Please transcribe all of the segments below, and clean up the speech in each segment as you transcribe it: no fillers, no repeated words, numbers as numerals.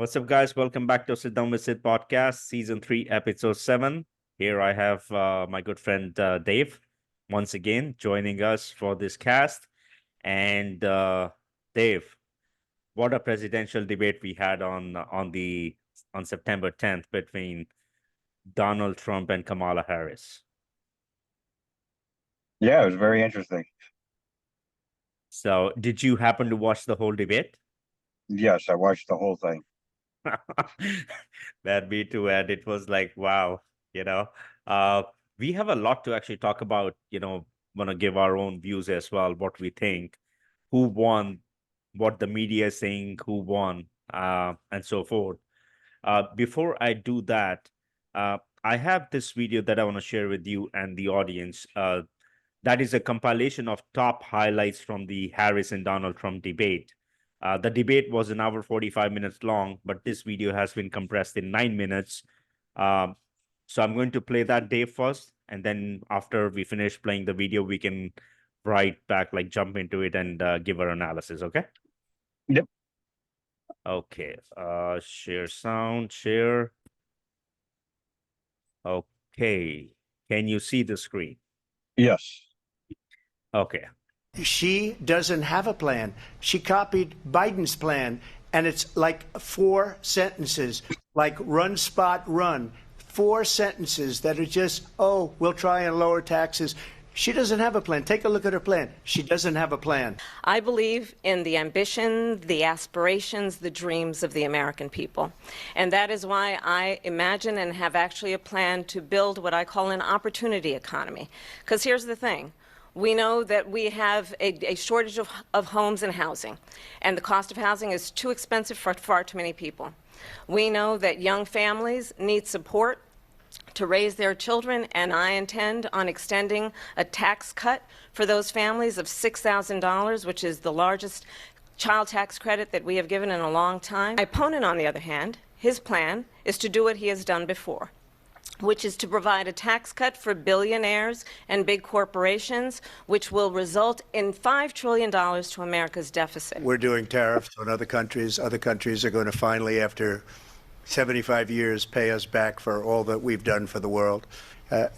What's up, guys? Welcome back to Sit Down with Sid podcast, season 3, episode 7. Here I have my good friend Dave once again joining us for this cast. And Dave, what a presidential debate we had on September 10th between Donald Trump and Kamala Harris. Yeah, it was very interesting. So, did you happen to watch the whole debate? Yes, I watched the whole thing. That me too, and it was like, wow, we have a lot to actually talk about. Want to give our own views as well, what we think, who won, what the media is saying, who won, and so forth. Before I do that, I have this video that I want to share with you and the audience. That is a compilation of top highlights from the Harris and Donald Trump debate. The debate was an hour 45 minutes long, but this video has been compressed in 9 minutes. So I'm going to play that, Dave, first, and then after we finish playing the video, we can jump into it and give our analysis, okay? Yep. Okay, share sound, share. Okay, can you see the screen? Yes. Okay. She doesn't have a plan. She copied Biden's plan, and it's like 4 sentences, like run, spot, run. 4 sentences that are just, oh, we'll try and lower taxes. She doesn't have a plan. Take a look at her plan. She doesn't have a plan. I believe in the ambition, the aspirations, the dreams of the American people. And that is why I imagine and have actually a plan to build what I call an opportunity economy. Because here's the thing. We know that we have a shortage of homes and housing, and the cost of housing is too expensive for far too many people. We know that young families need support to raise their children, and I intend on extending a tax cut for those families of $6,000, which is the largest child tax credit that we have given in a long time. My opponent, on the other hand, his plan is to do what he has done before, which is to provide a tax cut for billionaires and big corporations, which will result in $5 trillion to America's deficit. We're doing tariffs on other countries. Other countries are going to finally, after 75 years, pay us back for all that we've done for the world.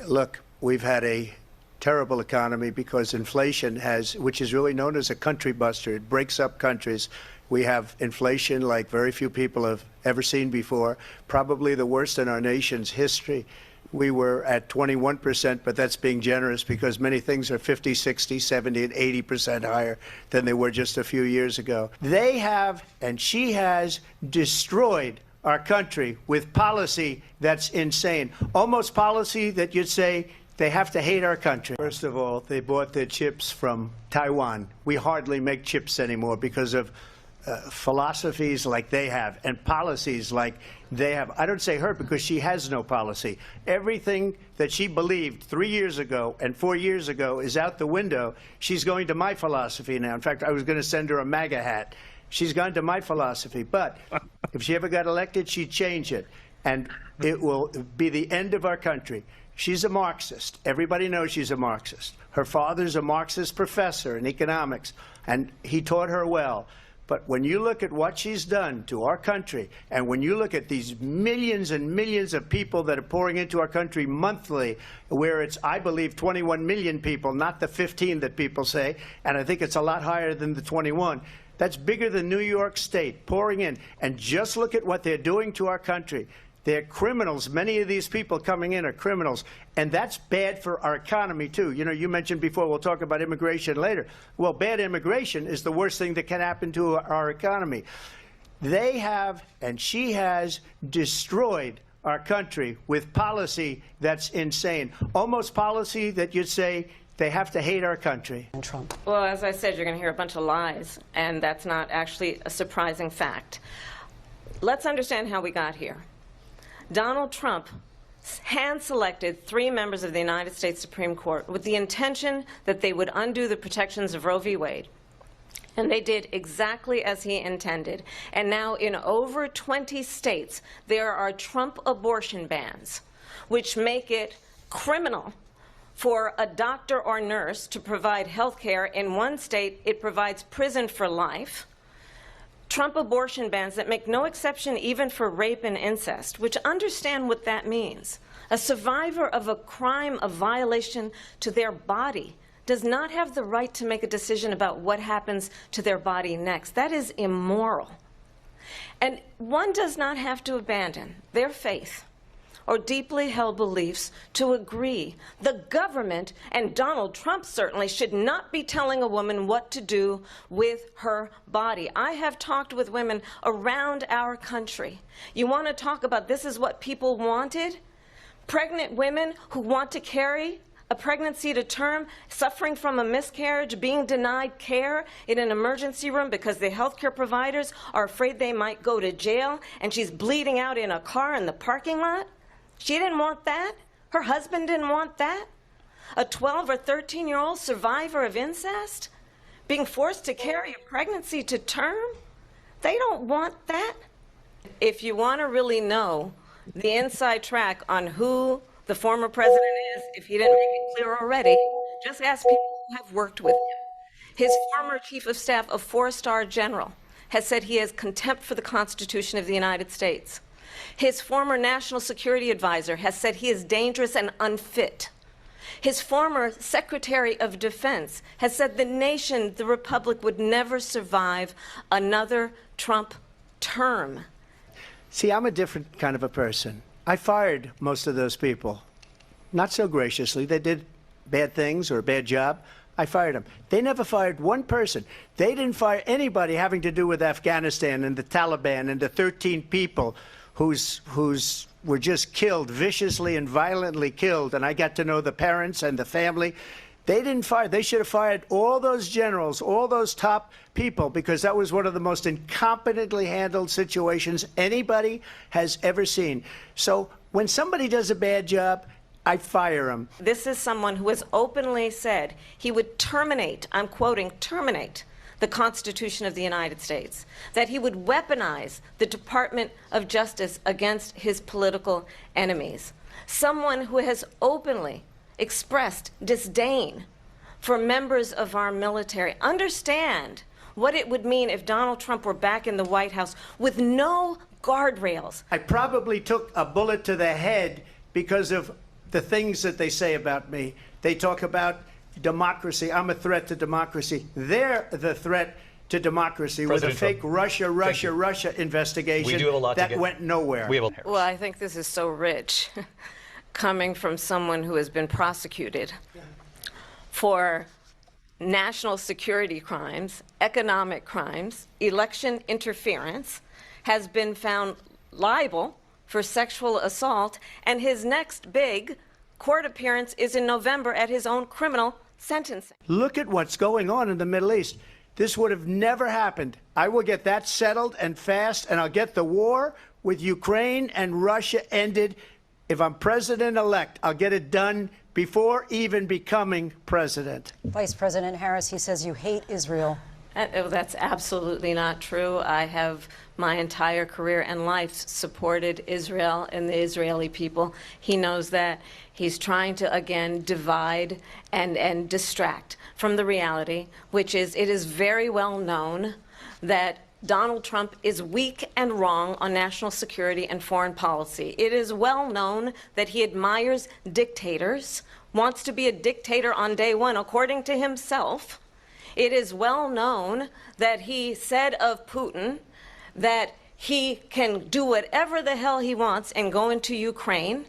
Look, we've had a terrible economy because inflation which is really known as a country buster. It breaks up countries. We have inflation like very few people have ever seen before, probably the worst in our nation's history. We were at 21%, but that's being generous because many things are 50, 60, 70, and 80% higher than they were just a few years ago. They have, and she has, destroyed our country with policy that's insane. Almost policy that you'd say they have to hate our country. First of all, they bought their chips from Taiwan. We hardly make chips anymore because of philosophies like they have and policies like they have. I don't say her because she has no policy. Everything that she believed 3 years ago and 4 years ago is out the window. She's going to my philosophy now. In fact, I was going to send her a MAGA hat. She's gone to my philosophy. But if she ever got elected, she'd change it. And it will be the end of our country. She's a Marxist. Everybody knows she's a Marxist. Her father's a Marxist professor in economics, and he taught her well. But when you look at what she's done to our country, and when you look at these millions and millions of people that are pouring into our country monthly, where it's, I believe, 21 million people, not the 15 that people say, and I think it's a lot higher than the 21. That's bigger than New York State pouring in. And just look at what they're doing to our country. They're criminals. Many of these people coming in are criminals. And that's bad for our economy, too. You know, you mentioned before, we'll talk about immigration later. Well, bad immigration is the worst thing that can happen to our economy. They have, and she has, destroyed our country with policy that's insane. Almost policy that you'd say they have to hate our country. And Trump. Well, as I said, you're going to hear a bunch of lies, and that's not actually a surprising fact. Let's understand how we got here. Donald Trump hand-selected 3 members of the United States Supreme Court with the intention that they would undo the protections of Roe v. Wade. And they did exactly as he intended. And now in over 20 states, there are Trump abortion bans, which make it criminal for a doctor or nurse to provide health care. In one state, it provides prison for life. Trump abortion bans that make no exception even for rape and incest, which understand what that means. A survivor of a crime, a violation to their body, does not have the right to make a decision about what happens to their body next. That is immoral. And one does not have to abandon their faith or deeply held beliefs to agree. The government, and Donald Trump certainly, should not be telling a woman what to do with her body. I have talked with women around our country. You want to talk about this is what people wanted? Pregnant women who want to carry a pregnancy to term, suffering from a miscarriage, being denied care in an emergency room because the healthcare providers are afraid they might go to jail, and she's bleeding out in a car in the parking lot. She didn't want that. Her husband didn't want that. A 12 or 13-year-old survivor of incest being forced to carry a pregnancy to term. They don't want that. If you want to really know the inside track on who the former president is, if he didn't make it clear already, just ask people who have worked with him. His former chief of staff, a 4-star general, has said he has contempt for the Constitution of the United States. His former national security advisor has said he is dangerous and unfit. His former Secretary of Defense has said the nation, the Republic, would never survive another Trump term. See, I'm a different kind of a person. I fired most of those people. Not so graciously. They did bad things or a bad job. I fired them. They never fired one person. They didn't fire anybody having to do with Afghanistan and the Taliban and the 13 people who's were just killed, viciously and violently killed. And I got to know the parents and the family. They didn't fire. They should have fired all those generals, all those top people, because that was one of the most incompetently handled situations anybody has ever seen. So when somebody does a bad job, I fire him. This is someone who has openly said he would terminate, I'm quoting, terminate the Constitution of the United States, that he would weaponize the Department of Justice against his political enemies. Someone who has openly expressed disdain for members of our military. Understand what it would mean if Donald Trump were back in the White House with no guardrails. I probably took a bullet to the head because of the things that they say about me. They talk about democracy. I'm a threat to democracy. They're the threat to democracy with a fake Russia investigation we do have a lot that went nowhere. Well, I think this is so rich, coming from someone who has been prosecuted for national security crimes, economic crimes, election interference, has been found liable for sexual assault, and his next big court appearance is in November at his own criminal sentencing. Look at what's going on in the Middle East. This would have never happened. I will get that settled and fast, and I'll get the war with Ukraine and Russia ended. If I'm president-elect, I'll get it done before even becoming president. Vice President Harris, he says you hate Israel. That's absolutely not true. I have my entire career and life supported Israel and the Israeli people. He knows that. He's trying to, again, divide and distract from the reality, which is it is very well known that Donald Trump is weak and wrong on national security and foreign policy. It is well known that he admires dictators, wants to be a dictator on day one, according to himself. It is well known that he said of Putin that he can do whatever the hell he wants and go into Ukraine.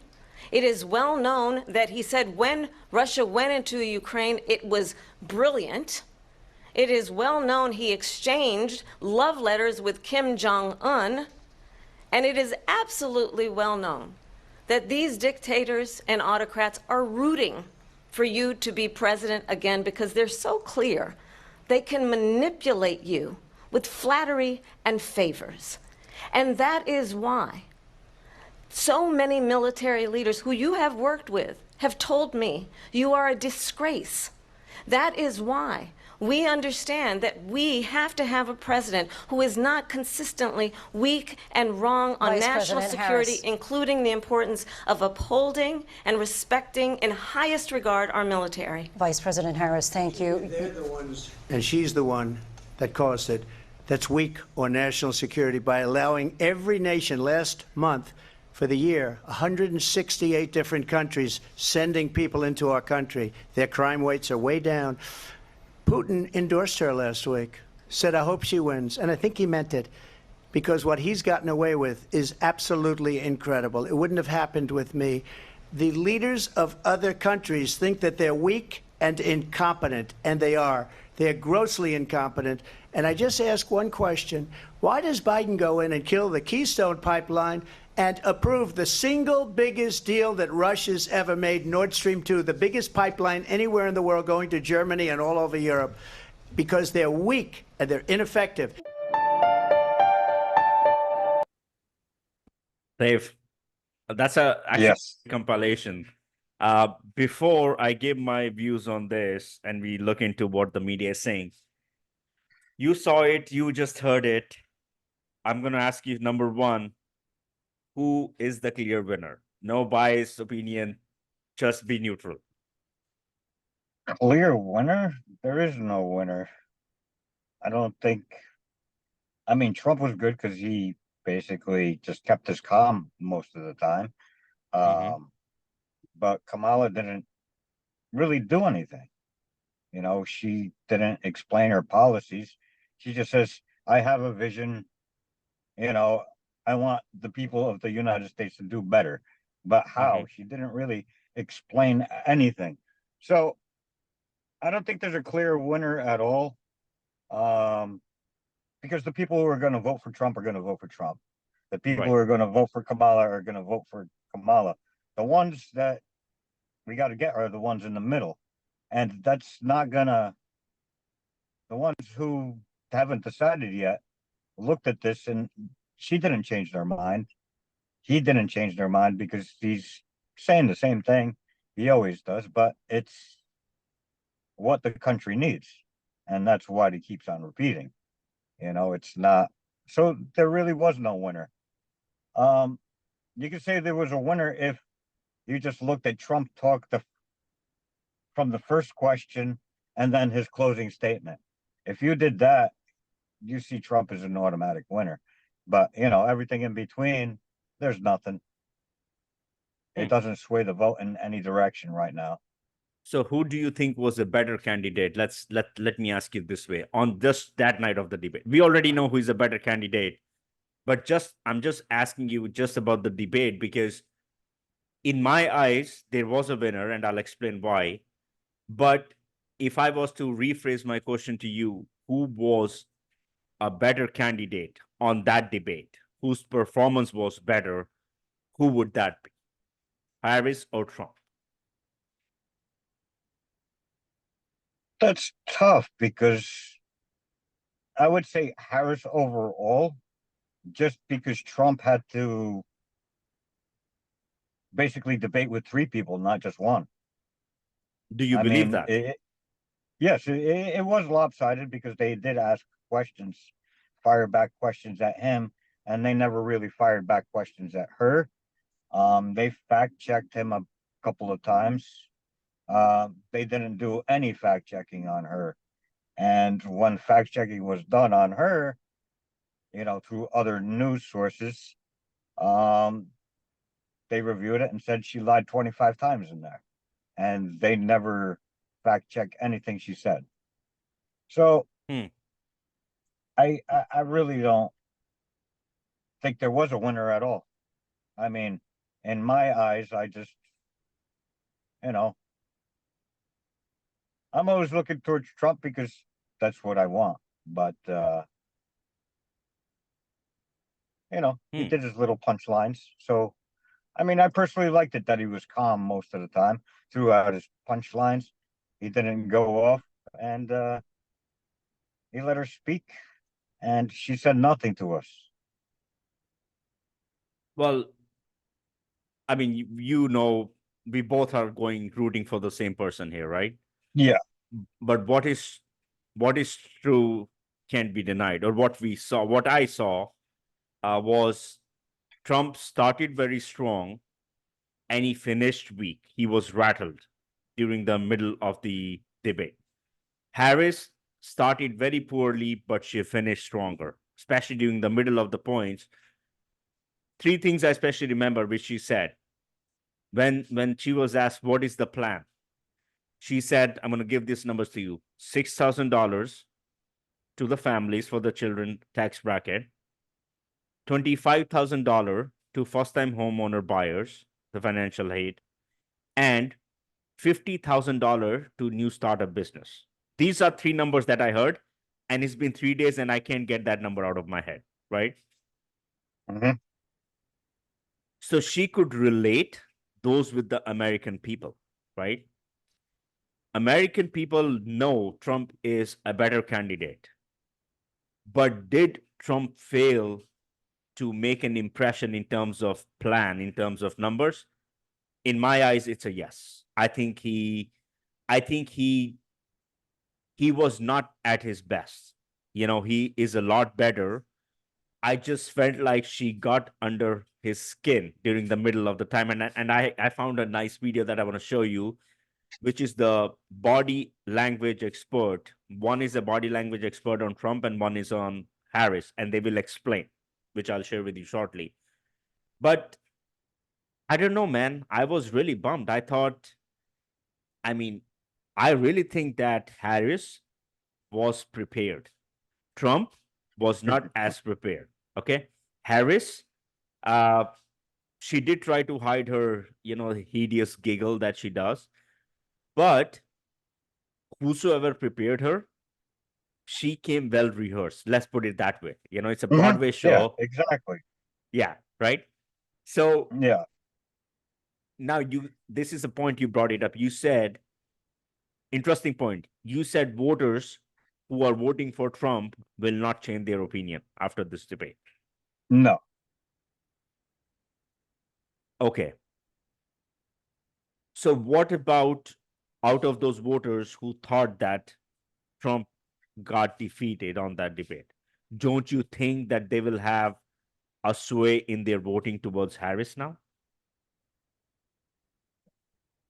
It is well known that he said when Russia went into Ukraine, it was brilliant. It is well known he exchanged love letters with Kim Jong-un. And it is absolutely well known that these dictators and autocrats are rooting for you to be president again because they're so clear they can manipulate you with flattery and favors. And that is why so many military leaders who you have worked with have told me you are a disgrace. That is why we understand that we have to have a president who is not consistently weak and wrong on Vice national President security, Harris. including the importance of upholding and respecting in highest regard our military. Vice President Harris, thank you. They're the ones, and she's the one that caused it. that's weak on national security by allowing every nation last month for the year, 168 different countries sending people into our country. Their crime rates are way down. Putin endorsed her last week, said, I hope she wins. And I think he meant it, because what he's gotten away with is absolutely incredible. It wouldn't have happened with me. The leaders of other countries think that they're weak and incompetent, and they are. They're grossly incompetent. And I just ask one question. Why does Biden go in and kill the Keystone Pipeline and approve the single biggest deal that Russia's ever made, Nord Stream 2, the biggest pipeline anywhere in the world going to Germany and all over Europe? Because they're weak and they're ineffective. Dave, that's actually Yes. compilation. Before I give my views on this and we look into what the media is saying, you saw it, you just heard it. I'm going to ask you, number one, who is the clear winner? No biased opinion, just be neutral. Clear winner? There is no winner. I don't think. I mean, Trump was good because he basically just kept his calm most of the time. But Kamala didn't really do anything. You know, she didn't explain her policies. She just says, I have a vision. You know, I want the people of the United States to do better. But how? She didn't really explain anything. So I don't think there's a clear winner at all. Because the people who are going to vote for Trump are going to vote for Trump. The people who are going to vote for Kamala are going to vote for Kamala. The ones that we got to get are the ones in the middle. And that's not gonna, the ones who haven't decided yet looked at this, and she didn't change their mind. He didn't change their mind because he's saying the same thing he always does, but it's what the country needs. And that's why he keeps on repeating. You know, it's not, so there really was no winner. You could say there was a winner if you just looked at Trump talk from the first question and then his closing statement. If you did that, you see Trump as an automatic winner. But, you know, everything in between, there's nothing. It doesn't sway the vote in any direction right now. So who do you think was a better candidate? Let me ask you this way. On just that night of the debate, we already know who is a better candidate, but I'm just asking you just about the debate, because in my eyes, there was a winner, and I'll explain why. But if I was to rephrase my question to you, who was a better candidate on that debate, whose performance was better, who would that be? Harris or Trump? That's tough because I would say Harris overall, just because Trump had to basically debate with three people, not just one. Do you believe that? Yes, it was lopsided because they did ask questions, fire back questions at him, and they never really fired back questions at her. They fact checked him a couple of times. They didn't do any fact checking on her. And when fact checking was done on her, you know, through other news sources, they reviewed it and said she lied 25 times in there. And they never fact check anything she said. So I really don't think there was a winner at all. I mean, in my eyes, I just, you know, I'm always looking towards Trump because that's what I want. But you know, he did his little punchlines. So I mean, I personally liked it that he was calm most of the time throughout his punchlines. He didn't go off, and he let her speak, and she said nothing to us. Well, I mean, you know, we both are rooting for the same person here, right? Yeah. But what is true can't be denied. Or what I saw was Trump started very strong and he finished weak. He was rattled during the middle of the debate. Harris started very poorly, but she finished stronger, especially during the middle of the points. Three things I especially remember, which she said when she was asked, what is the plan? She said, I'm going to give these numbers to you. $6,000 to the families for the children tax bracket, $25,000 to first-time homeowner buyers, the financial aid, and $50,000 to new startup business. These are three numbers that I heard, and it's been 3 days and I can't get that number out of my head, right? Mm-hmm. So she could relate those with the American people, right? American people know Trump is a better candidate. But did Trump fail to make an impression in terms of plan, in terms of numbers? In my eyes, it's a yes. I think he was not at his best. He is a lot better. I just felt like she got under his skin during the middle of the time. And I found a nice video that I want to show you, which is the body language expert. One is a body language expert on Trump and one is on Harris, and they will explain, which I'll share with you shortly. But I don't know, man. I was really bummed. I really think that Harris was prepared. Trump was not as prepared. Okay. Harris, she did try to hide her, hideous giggle that she does. But whosoever prepared her, she came well rehearsed. Let's put it that way. It's a Broadway show. Yeah, exactly. Yeah, right. So Yeah. now this is a point you brought it up. You said, interesting point. You said voters who are voting for Trump will not change their opinion after this debate. No. Okay. So what about out of those voters who thought that Trump got defeated on that debate? Don't you think that they will have a sway in their voting towards Harris now?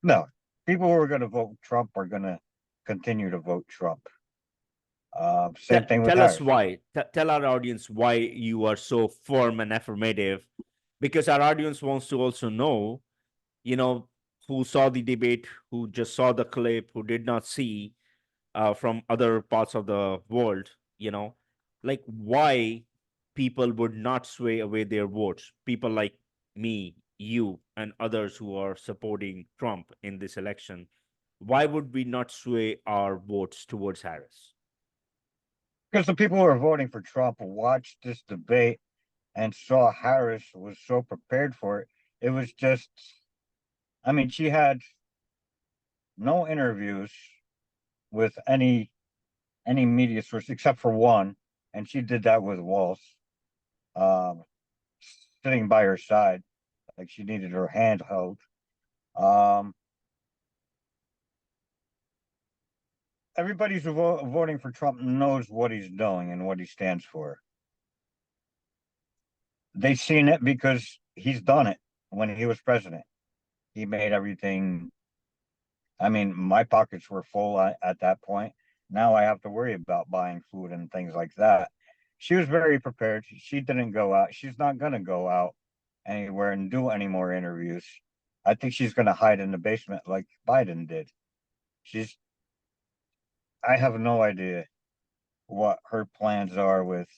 No. People who are going to vote Trump are going to continue to vote Trump. Same thing with Tell us Harris. why. Tell our audience why you are so firm and affirmative, because our audience wants to also know, who saw the debate, who just saw the clip, who did not see from other parts of the world, like why people would not sway away their votes. People like me, you, and others who are supporting Trump in this election. Why would we not sway our votes towards Harris? Because the people who are voting for Trump watched this debate and saw Harris was so prepared for it. It was just, she had no interviews with any media source except for one, and she did that with Walsh, sitting by her side, like she needed her hand held. Everybody's voting for Trump knows what he's doing and what he stands for. They've seen it because he's done it when he was president. He made everything. My pockets were full at that point. Now I have to worry about buying food and things like that. She was very prepared. She didn't go out. She's not going to go out anywhere and do any more interviews. I think she's going to hide in the basement like Biden did. I have no idea what her plans are with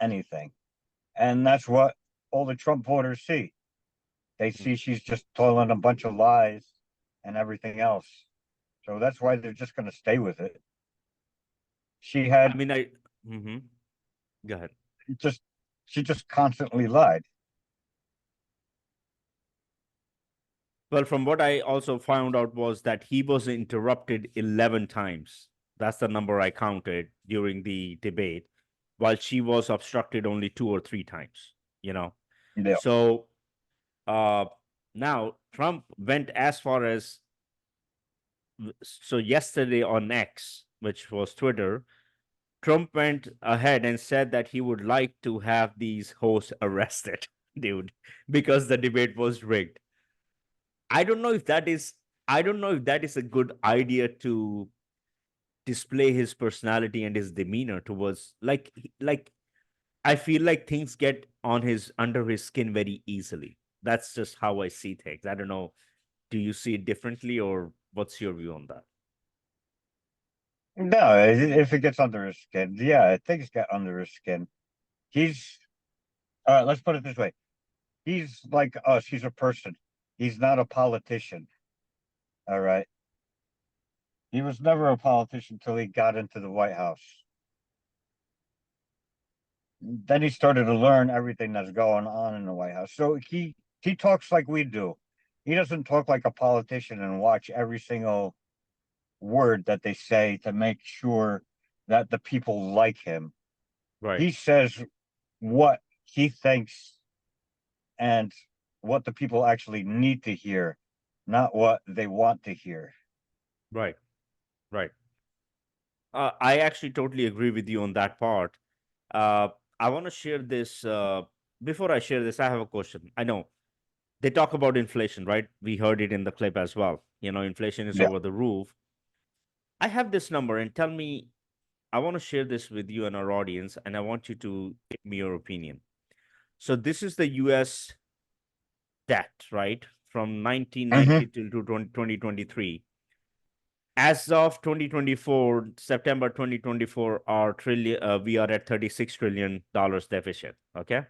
anything. And that's what all the Trump voters see. They see she's just telling a bunch of lies and everything else. So that's why they're just going to stay with it. She had. Go ahead. She just constantly lied. Well, from what I also found out was that he was interrupted 11 times. That's the number I counted during the debate, while she was obstructed only 2 or 3 times, Yeah. So now Trump went as far as, so yesterday on X, which was Twitter, Trump went ahead and said that he would like to have these hosts arrested, dude, because the debate was rigged. I don't know if that is a good idea to display his personality and his demeanor towards like I feel like things get on his under his skin very easily. That's just how I see things. I don't know. Do you see it differently, or what's your view on that? No, if it gets under his skin, yeah, things get under his skin. He's let's put it this way. He's like us, he's a person. He's not a politician. All right. He was never a politician until he got into the White House. Then he started to learn everything that's going on in the White House. So he talks like we do. He doesn't talk like a politician and watch every single word that they say to make sure that the people like him. Right. He says what he thinks and what the people actually need to hear, not what they want to hear. Right. Right. I actually totally agree with you on that part. I want to share this. Before I share this, I have a question. I know they talk about inflation, right? We heard it in the clip as well. You know, inflation is Yeah. over the roof. I have this number, and tell me, I want to share this with you and our audience, and I want you to give me your opinion. So this is the US debt, right? From 1990 till to 2023. As of 2024, September 2024, we are at $36 trillion deficit. Okay.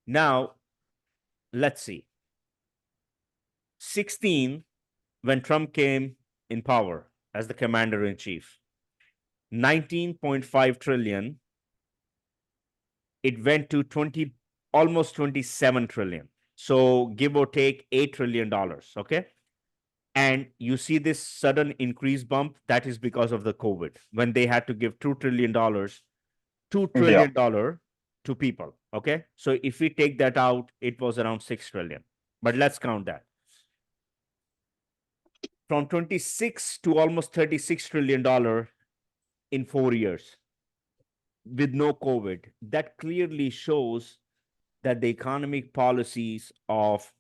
Now, let's see. 16, when Trump came in power as the commander in chief, 19.5 trillion. It went to almost 27 trillion. So give or take $8 trillion. Okay. And you see this sudden increase bump, that is because of the COVID, when they had to give $2 trillion, $2 trillion to people. Okay. So if we take that out, it was around 6 trillion. But let's count that. From 26 to almost $36 trillion in 4 years with no COVID. That clearly shows that the economic policies of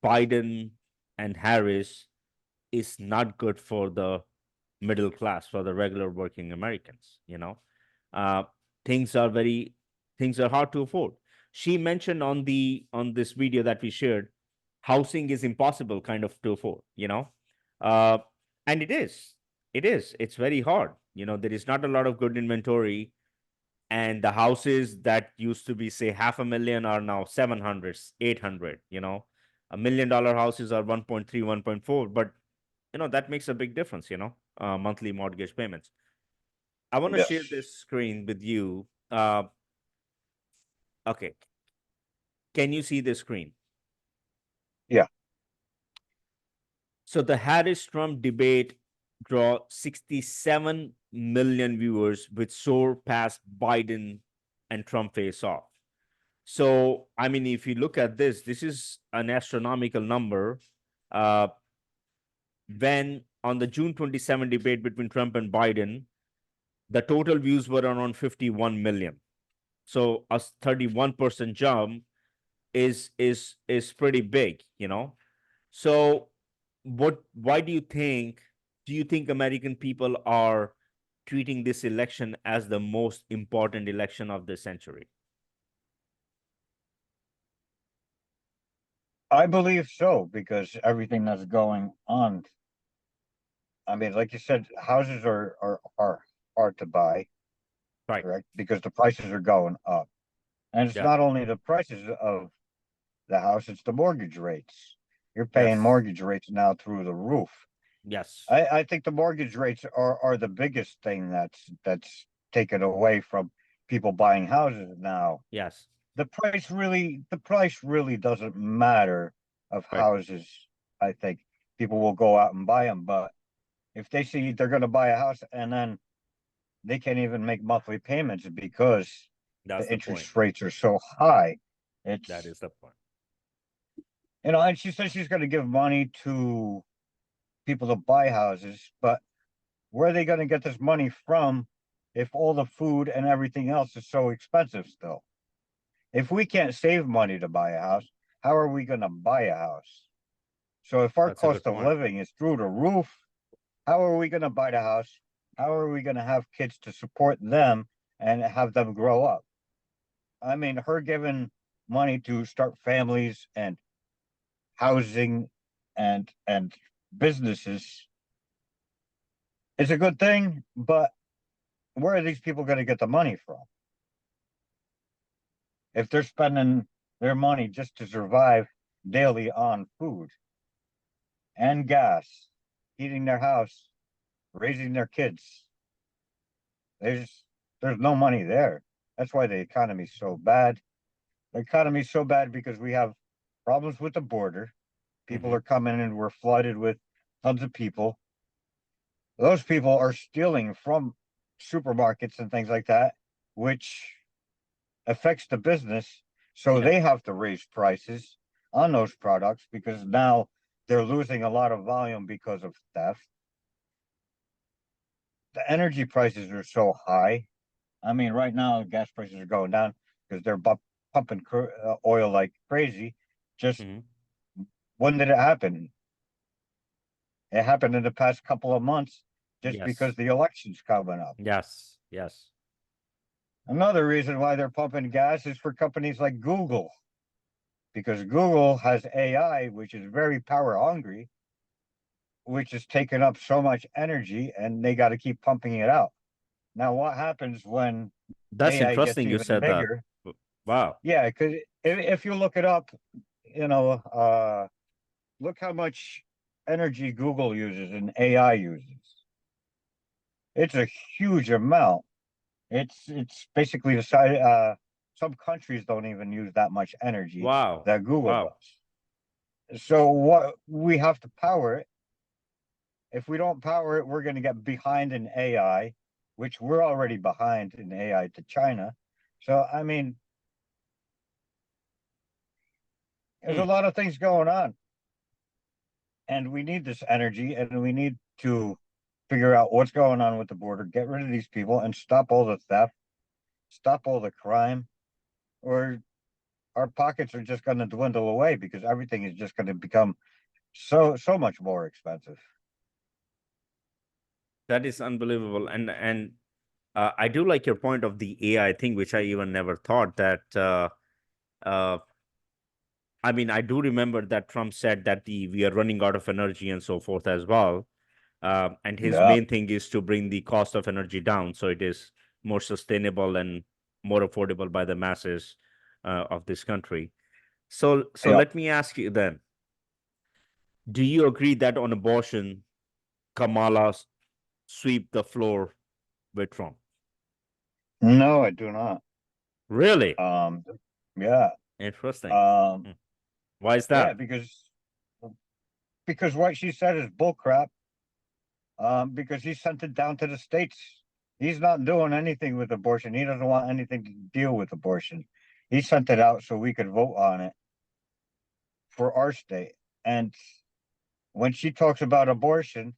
Biden and Harris is not good for the middle class, for the regular working Americans. You know, things are hard to afford. She mentioned on this video that we shared, housing is impossible kind of to afford. You know, and it's very hard. You know, there is not a lot of good inventory, and the houses that used to be say $500,000 are now 700, 800. You know, $1 million houses are 1.3, 1.4, but you know that makes a big difference. You know, monthly mortgage payments. I want to share this screen with you. Okay, can you see the screen? Yeah. So the Harris-Trump debate draw 67 million viewers, which soar past Biden and Trump face off. So, I mean, if you look at this, this is an astronomical number. When on the June 27 debate between Trump and Biden, the total views were around 51 million. So a 31% jump is pretty big, you know. So why do you think American people are treating this election as the most important election of the century? I believe so, because everything that's going on. I mean, like you said, houses are hard to buy, Right. correct? Because the prices are going up. And it's not only the prices of the house, it's the mortgage rates. You're paying mortgage rates now through the roof. Yes. I think the mortgage rates are the biggest thing that's taken away from people buying houses now. Yes. The price really doesn't matter of houses. I think people will go out and buy them, but if they see they're going to buy a house and then they can't even make monthly payments because the interest rates are so high, that is the point. You know, and she says she's going to give money to people to buy houses, but where are they going to get this money from if all the food and everything else is so expensive still? If we can't save money to buy a house, how are we going to buy a house? So if our cost of living is through the roof, How are we going to buy the house? How are we going to have kids to support them and have them grow up? I mean, her giving money to start families and housing and businesses is a good thing, but where are these people going to get the money from? If they're spending their money just to survive daily on food and gas, heating their house, raising their kids, there's no money there. That's why the economy's so bad. The economy's so bad because we have problems with the border. People are coming and we're flooded with tons of people. Those people are stealing from supermarkets and things like that, which affects the business. So they have to raise prices on those products because now they're losing a lot of volume because of theft. The energy prices are so high. I mean, right now gas prices are going down because they're pumping oil like crazy. Just when did it happen? It happened in the past couple of months just because the election's coming up. Yes, yes. Another reason why they're pumping gas is for companies like Google, because Google has AI, which is very power hungry, which is taking up so much energy, and they got to keep pumping it out. Now, what happens when That's AI gets interesting you even said bigger? that. Wow. Yeah, because if you look it up, you know, look how much energy Google uses and AI uses. It's a huge amount. It's basically the size. Some countries don't even use that much energy that Google does. So what we have to power it. If we don't power it, we're going to get behind in AI, which we're already behind in AI to China. So I mean, there's a lot of things going on, and we need this energy, and we need to figure out what's going on with the border, get rid of these people, and stop all the theft, stop all the crime, or our pockets are just going to dwindle away because everything is just going to become so much more expensive. That is unbelievable. And I do like your point of the AI thing, which I even never thought that I mean, I do remember that Trump said that we are running out of energy and so forth as well. And his main thing is to bring the cost of energy down so it is more sustainable and more affordable by the masses of this country. So let me ask you then, do you agree that on abortion, Kamala sweep the floor with Trump? No, I do not. Really? Yeah. Interesting. Why is that? Yeah, because what she said is bullcrap. Because he sent it down to the states. He's not doing anything with abortion. He doesn't want anything to deal with abortion. He sent it out so we could vote on it for our state. And when she talks about abortion,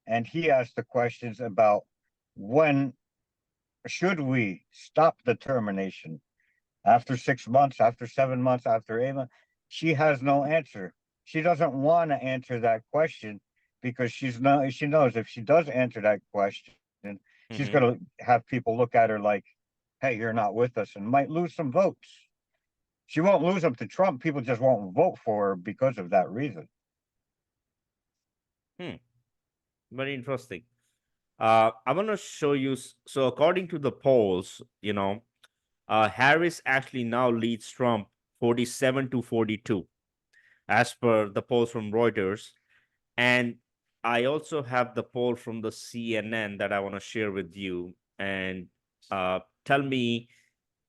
and he asked the questions about when should we stop the termination, after 6 months, after 7 months, after 8 months, she has no answer. She doesn't want to answer that question because she knows if she does answer that question, she's going to have people look at her like, hey, you're not with us, and might lose some votes. She won't lose them to Trump. People just won't vote for her because of that reason. Very interesting. I want to show you. So according to the polls, Harris actually now leads Trump 47-42, as per the polls from Reuters. And I also have the poll from the CNN that I want to share with you. And tell me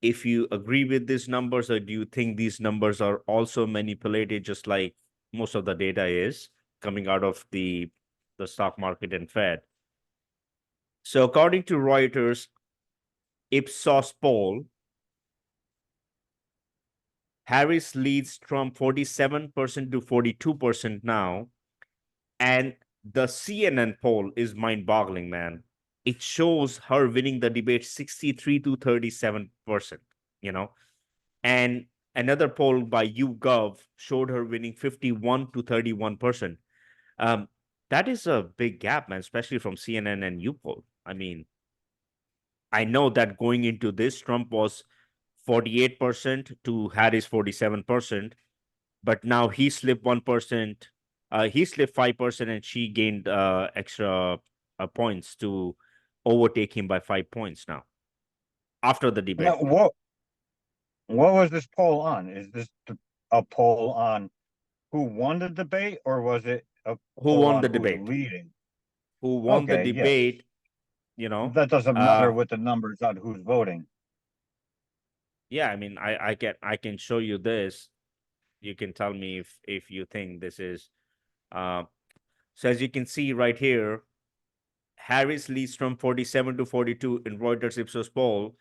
if you agree with these numbers, or do you think these numbers are also manipulated, just like most of the data is coming out of the stock market and Fed. So according to Reuters Ipsos poll, Harris leads Trump 47% to 42% now. And the CNN poll is mind-boggling, man. It shows her winning the debate 63-37%, And another poll by YouGov showed her winning 51-31%. That is a big gap, man, especially from CNN and YouPoll. I mean, I know that going into this, Trump was 48% to Harris 47%, but now he slipped 1%. He slipped 5%, and she gained extra points to overtake him by 5 points now after the debate. Now, what was this poll on? Is this a poll on who won the debate, or was it a Who poll won on the who's debate? leading? Who won the Okay, yes. debate? You know, That doesn't matter with the numbers on who's voting. yeah. I mean, I can show you this. You can tell me if you think this is. So as you can see right here, Harris leads Trump 47 to 42 in Reuters Ipsos poll.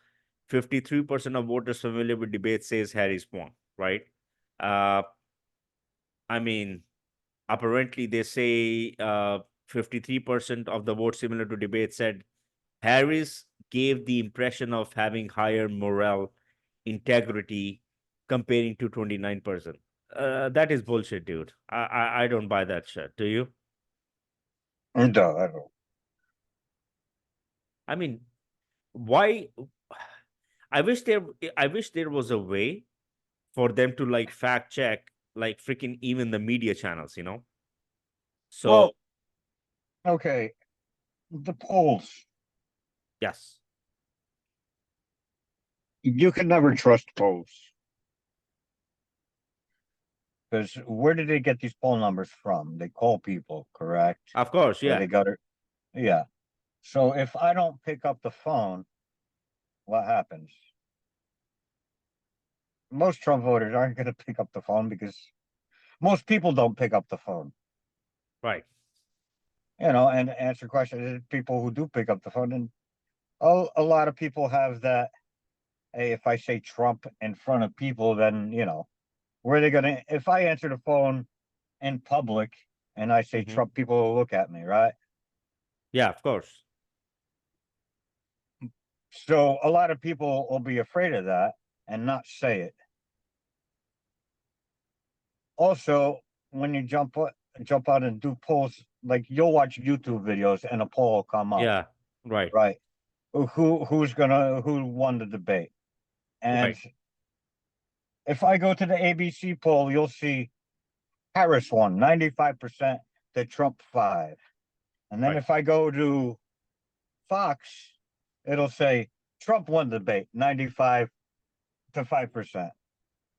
53% of voters familiar with debate says Harris won, right? I mean, apparently they say 53% of the votes similar to debate said Harris gave the impression of having higher moral integrity comparing to 29%. That is bullshit, dude. I don't buy that shit. Do you? No, I don't. I mean, why? I wish there was a way for them to like fact check like freaking even the media channels, you know? So Well, okay, the polls. yes. You can never trust polls. Because where did they get these poll numbers from? They call people, correct? Of course, Or yeah. they got it. Yeah. So if I don't pick up the phone, what happens? Most Trump voters aren't going to pick up the phone because most people don't pick up the phone. Right. You know, and answer questions. People who do pick up the phone, and a lot of people have that. Hey, if I say Trump in front of people, then where are they gonna? If I answer the phone in public and I say Trump, people will look at me, right? Yeah, of course. So a lot of people will be afraid of that and not say it. Also, when you jump out and do polls, like you'll watch YouTube videos and a poll will come up. Yeah, right. Right. Who won the debate? And if I go to the ABC poll, you'll see Harris won 95% to Trump 5. And then if I go to Fox, it'll say Trump won the debate 95 to 5%.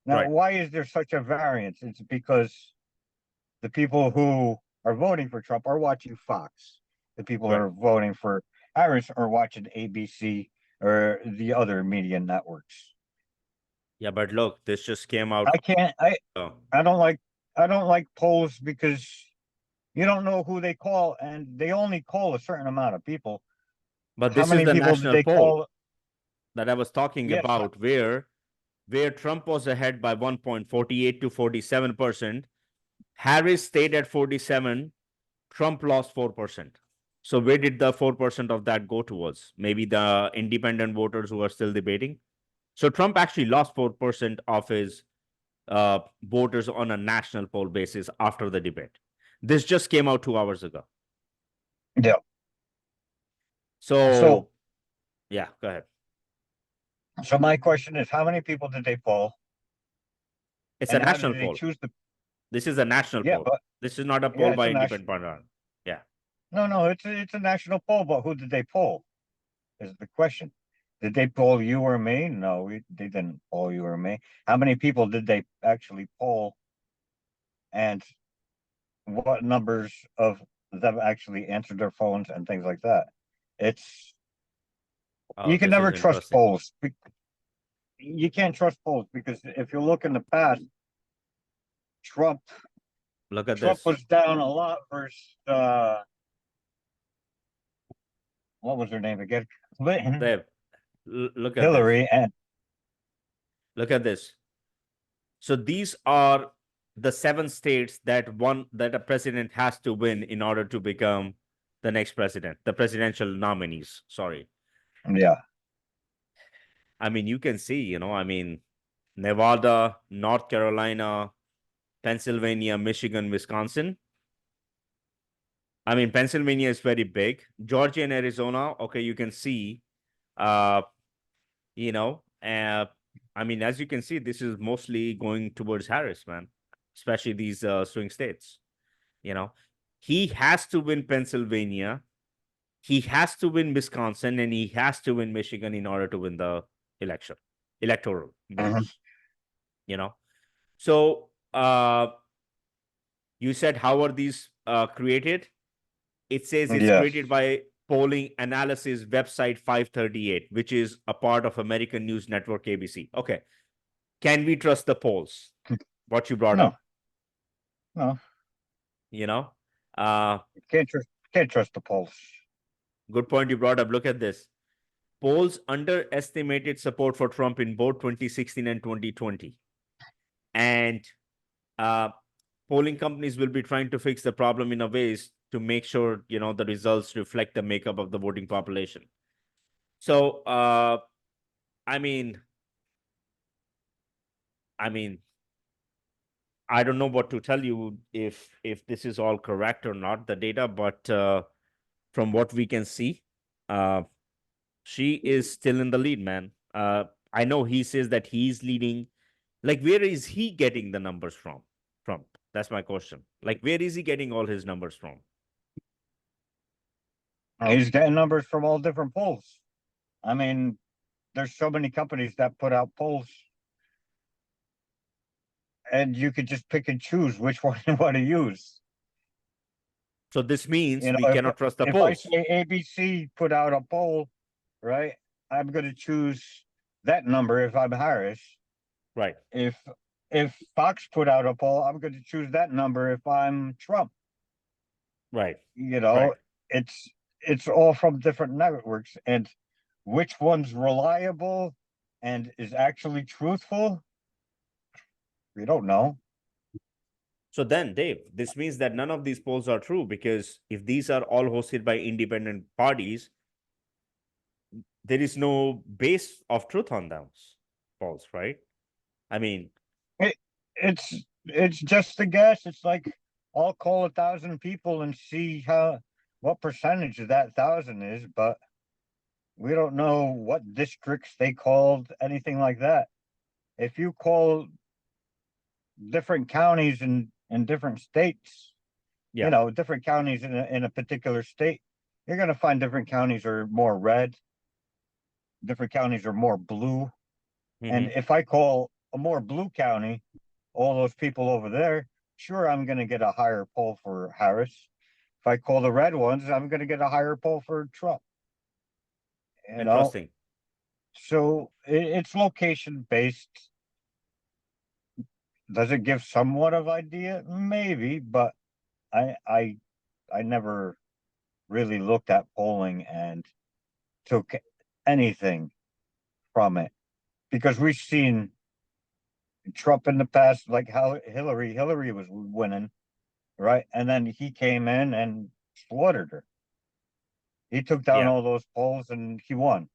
Now, why is there such a variance? It's because the people who are voting for Trump are watching Fox. The people who are voting for Harris are watching ABC or the other media networks. Yeah, but look, this just came out. I don't like polls because you don't know who they call, and they only call a certain amount of people. But this is the national poll that I was talking Yes, about, where Trump was ahead by 1.48 to 47%. Harris stayed at 47. Trump lost 4%. So where did the 4% of that go towards? Maybe the independent voters who are still debating. So Trump actually lost 4% of his voters on a national poll basis after the debate. This just came out 2 hours ago. Yeah. So yeah, go ahead. So my question is, how many people did they poll? It's a national poll. This is a national poll. But this is not a poll by independent partner. Yeah. No, it's a national poll, but who did they poll? Is the question. Did they poll you or me? No, they didn't poll you or me. How many people did they actually poll? And what numbers of them actually answered their phones and things like that? You can never trust polls. You can't trust polls because if you look in the past, Trump was down a lot versus what was her name again? Clinton. Look at Hillary. And look at this. So these are the 7 states that a president has to win in order to become the next president, the presidential nominees. Sorry. Yeah. I mean, you can see, Nevada, North Carolina, Pennsylvania, Michigan, Wisconsin. I mean, Pennsylvania is very big. Georgia and Arizona, okay, you can see, you know, I mean, as you can see, this is mostly going towards Harris, man, especially these swing states. You know, he has to win Pennsylvania, he has to win Wisconsin, and he has to win Michigan in order to win the electoral votes. You know, so you said how are these created? It says it's Yes. created by polling analysis website 538, which is a part of American News Network ABC. Okay. Can we trust the polls? What you brought No. up, No, you know? can't trust the polls. Good point you brought up. Look at this. Polls underestimated support for Trump in both 2016 and 2020. And polling companies will be trying to fix the problem in a ways to make sure, you know, the results reflect the makeup of the voting population. So, I mean, I don't know what to tell you if this is all correct or not, the data, but from what we can see, she is still in the lead, man. I know he says that he's leading. Like, where is he getting the numbers from? Trump? That's my question. Like, where is he getting all his numbers from? He's getting numbers from all different polls. I mean, there's so many companies that put out polls, and you could just pick and choose which one you want to use. So this means You know, we cannot trust the if I polls. say ABC put out a poll, right, I'm going to choose that number if I'm Harris. Right. If Fox put out a poll, I'm going to choose that number if I'm Trump. Right. You know, Right. it's all from different networks, and which one's reliable and is actually truthful, we don't know. So then, Dave, this means that none of these polls are true, because if these are all hosted by independent parties, there is no base of truth on those polls, right? I mean, It's just a guess. It's like I'll call 1,000 people and see what percentage of that 1,000 is, but we don't know what districts they called, anything like that. If you call different counties in different states, yeah, you know, different counties in a particular state, you're going to find different counties are more red, different counties are more blue. And Mhm. if I call a more blue county, all those people over there, sure, I'm going to get a higher poll for Harris. If I call the red ones, I'm going to get a higher poll for Trump. You know, Interesting. so it's location based. Does it give somewhat of idea? Maybe, but I I I never really looked at polling and took anything from it, because we've seen Trump in the past, like how Hillary was winning, right? And then he came in and slaughtered her. He took down Yeah. all those polls and he won.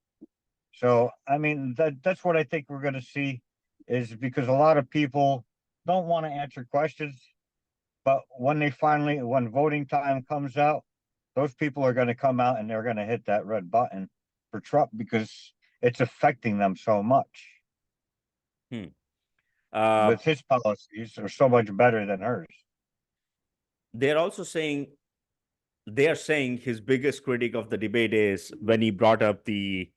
So I mean that's what I think we're going to see, is because a lot of people don't want to answer questions, but when voting time comes out, those people are going to come out and they're going to hit that red button for Trump because it's affecting them so much. Hmm. Uh, With his policies are so much better than hers. they're also saying, they are saying his biggest critic of the debate is when he brought up the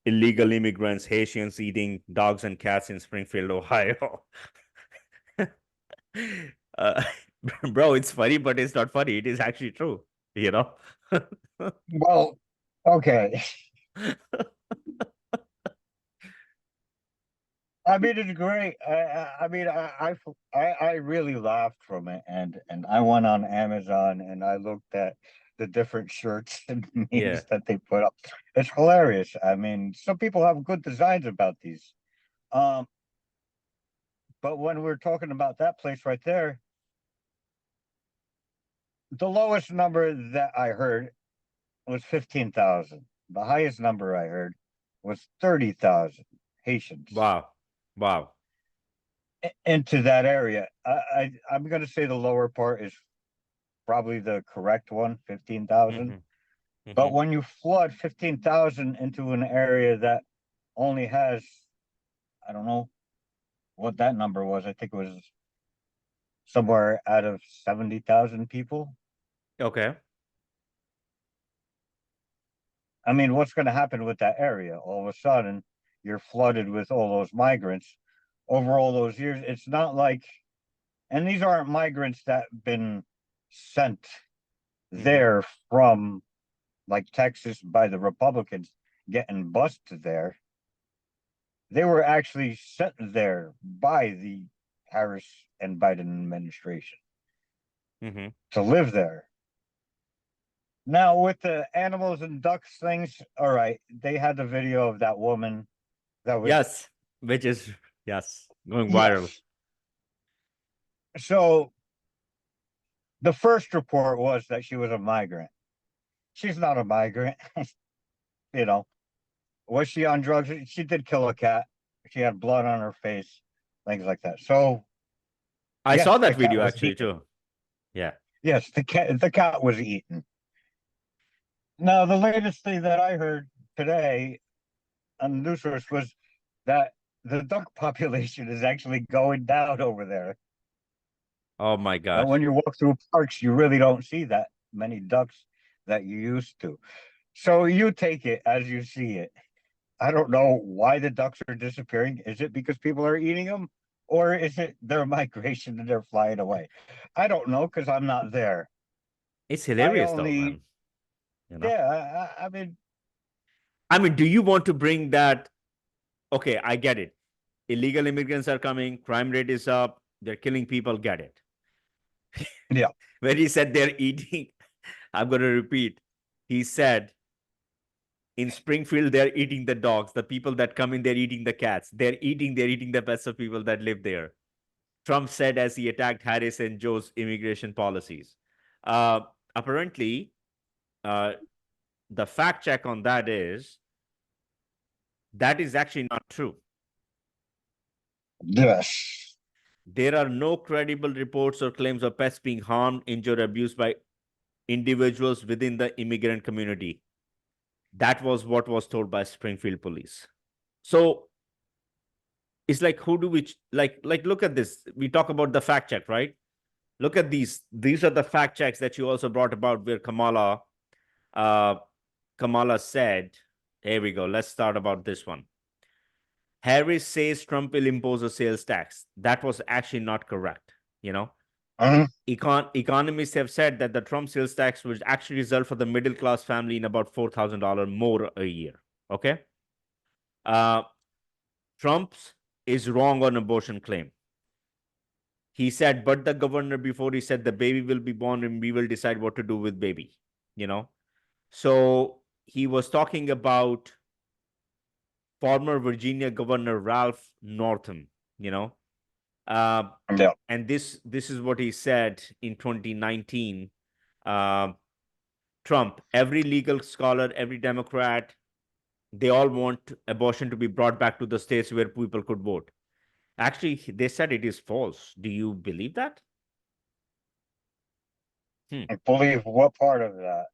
illegal immigrants, Haitians eating dogs and cats in Springfield, Ohio. uh, bro, it's funny, but it's not funny. It is actually true, you know? Well, okay. I mean, it's great. I really laughed from it, and I went on Amazon and I looked at the different shirts and Yeah. memes that they put up. It's hilarious. I mean, some people have good designs about these. Um, but when we're talking about that place right there, the lowest number that I heard was 15,000. The highest number I heard was 30,000 Haitians Wow. Wow. into that area. I'm going to say the lower part is probably the correct one, 15,000. Mhm. But when you flood 15,000 into an area that only has, I don't know what that number was. I think it was somewhere out of 70,000 people. Okay. I mean, what's going to happen with that area? All of a sudden, you're flooded with all those migrants over all those years. It's not like, and these aren't migrants that have been sent there from like Texas by the Republicans getting busted there. They were actually sent there by the Harris and Biden administration to live there. Now, with the animals and ducks things, all right, they had the video of that woman that was. Yes, which is, yes, going viral. Yes. So the first report was that she was a migrant. She's not a migrant. You know, was she on drugs? She did kill a cat. She had blood on her face, things like that. So I yes, saw the that cat video was actually eaten. too. Yeah. Yes, the cat was eaten. Now, the latest thing that I heard today on the news source was that the duck population is actually going down over there. Oh my And gosh. when you walk through parks, you really don't see that many ducks that you used to. So you take it as you see it. I don't know why the ducks are disappearing. Is it because people are eating them? Or is it their migration and they're flying away? I don't know because I'm not there. It's hilarious though, only, man. You know? Yeah, I mean, do you want to bring that? Okay, I get it. Illegal immigrants are coming, crime rate is up, they're killing people, get it. yeah. When he said they're eating, I'm going to repeat. He said, in Springfield, they're eating the dogs. The people that come in, they're eating the cats. They're eating the pets of people that live there. Trump said as he attacked Harris and Joe's immigration policies. Apparently, the fact check on that is actually not true. Yes. There are no credible reports or claims of pets being harmed, injured, or abused by individuals within the immigrant community. That was what was told by Springfield police. So it's like, who do we like look at this. We talk about the fact check, right? Look at these. These are the fact checks that you also brought about where Kamala said, here we go. Let's start about this one. Harris says Trump will impose a sales tax. That was actually not correct. You know, economists have said that the Trump sales tax would actually result for the middle class family in about $4,000 more a year. Okay. Trump's is wrong on abortion claim. He said, but the governor, before he said the baby will be born and we will decide what to do with baby, you know. So he was talking about former Virginia Governor Ralph Northam, you know. And this is what he said in 2019. Trump, every legal scholar, every Democrat, they all want abortion to be brought back to the states where people could vote. Actually, they said it is false. Do you believe that? I believe what part of that?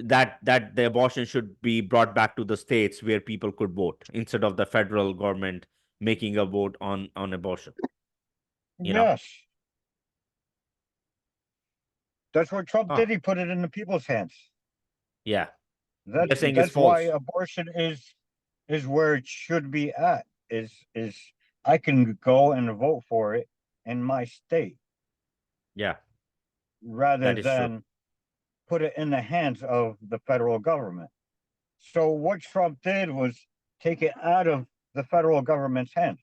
That the abortion should be brought back to the states where people could vote instead of the federal government making a vote on abortion. You know? That's what Trump did. He put it in the people's hands. Yeah. That's why abortion is where it should be at. Is I can go and vote for it in my state. Yeah. Rather than put it in the hands of the federal government. So what Trump did was take it out of the federal government's hands.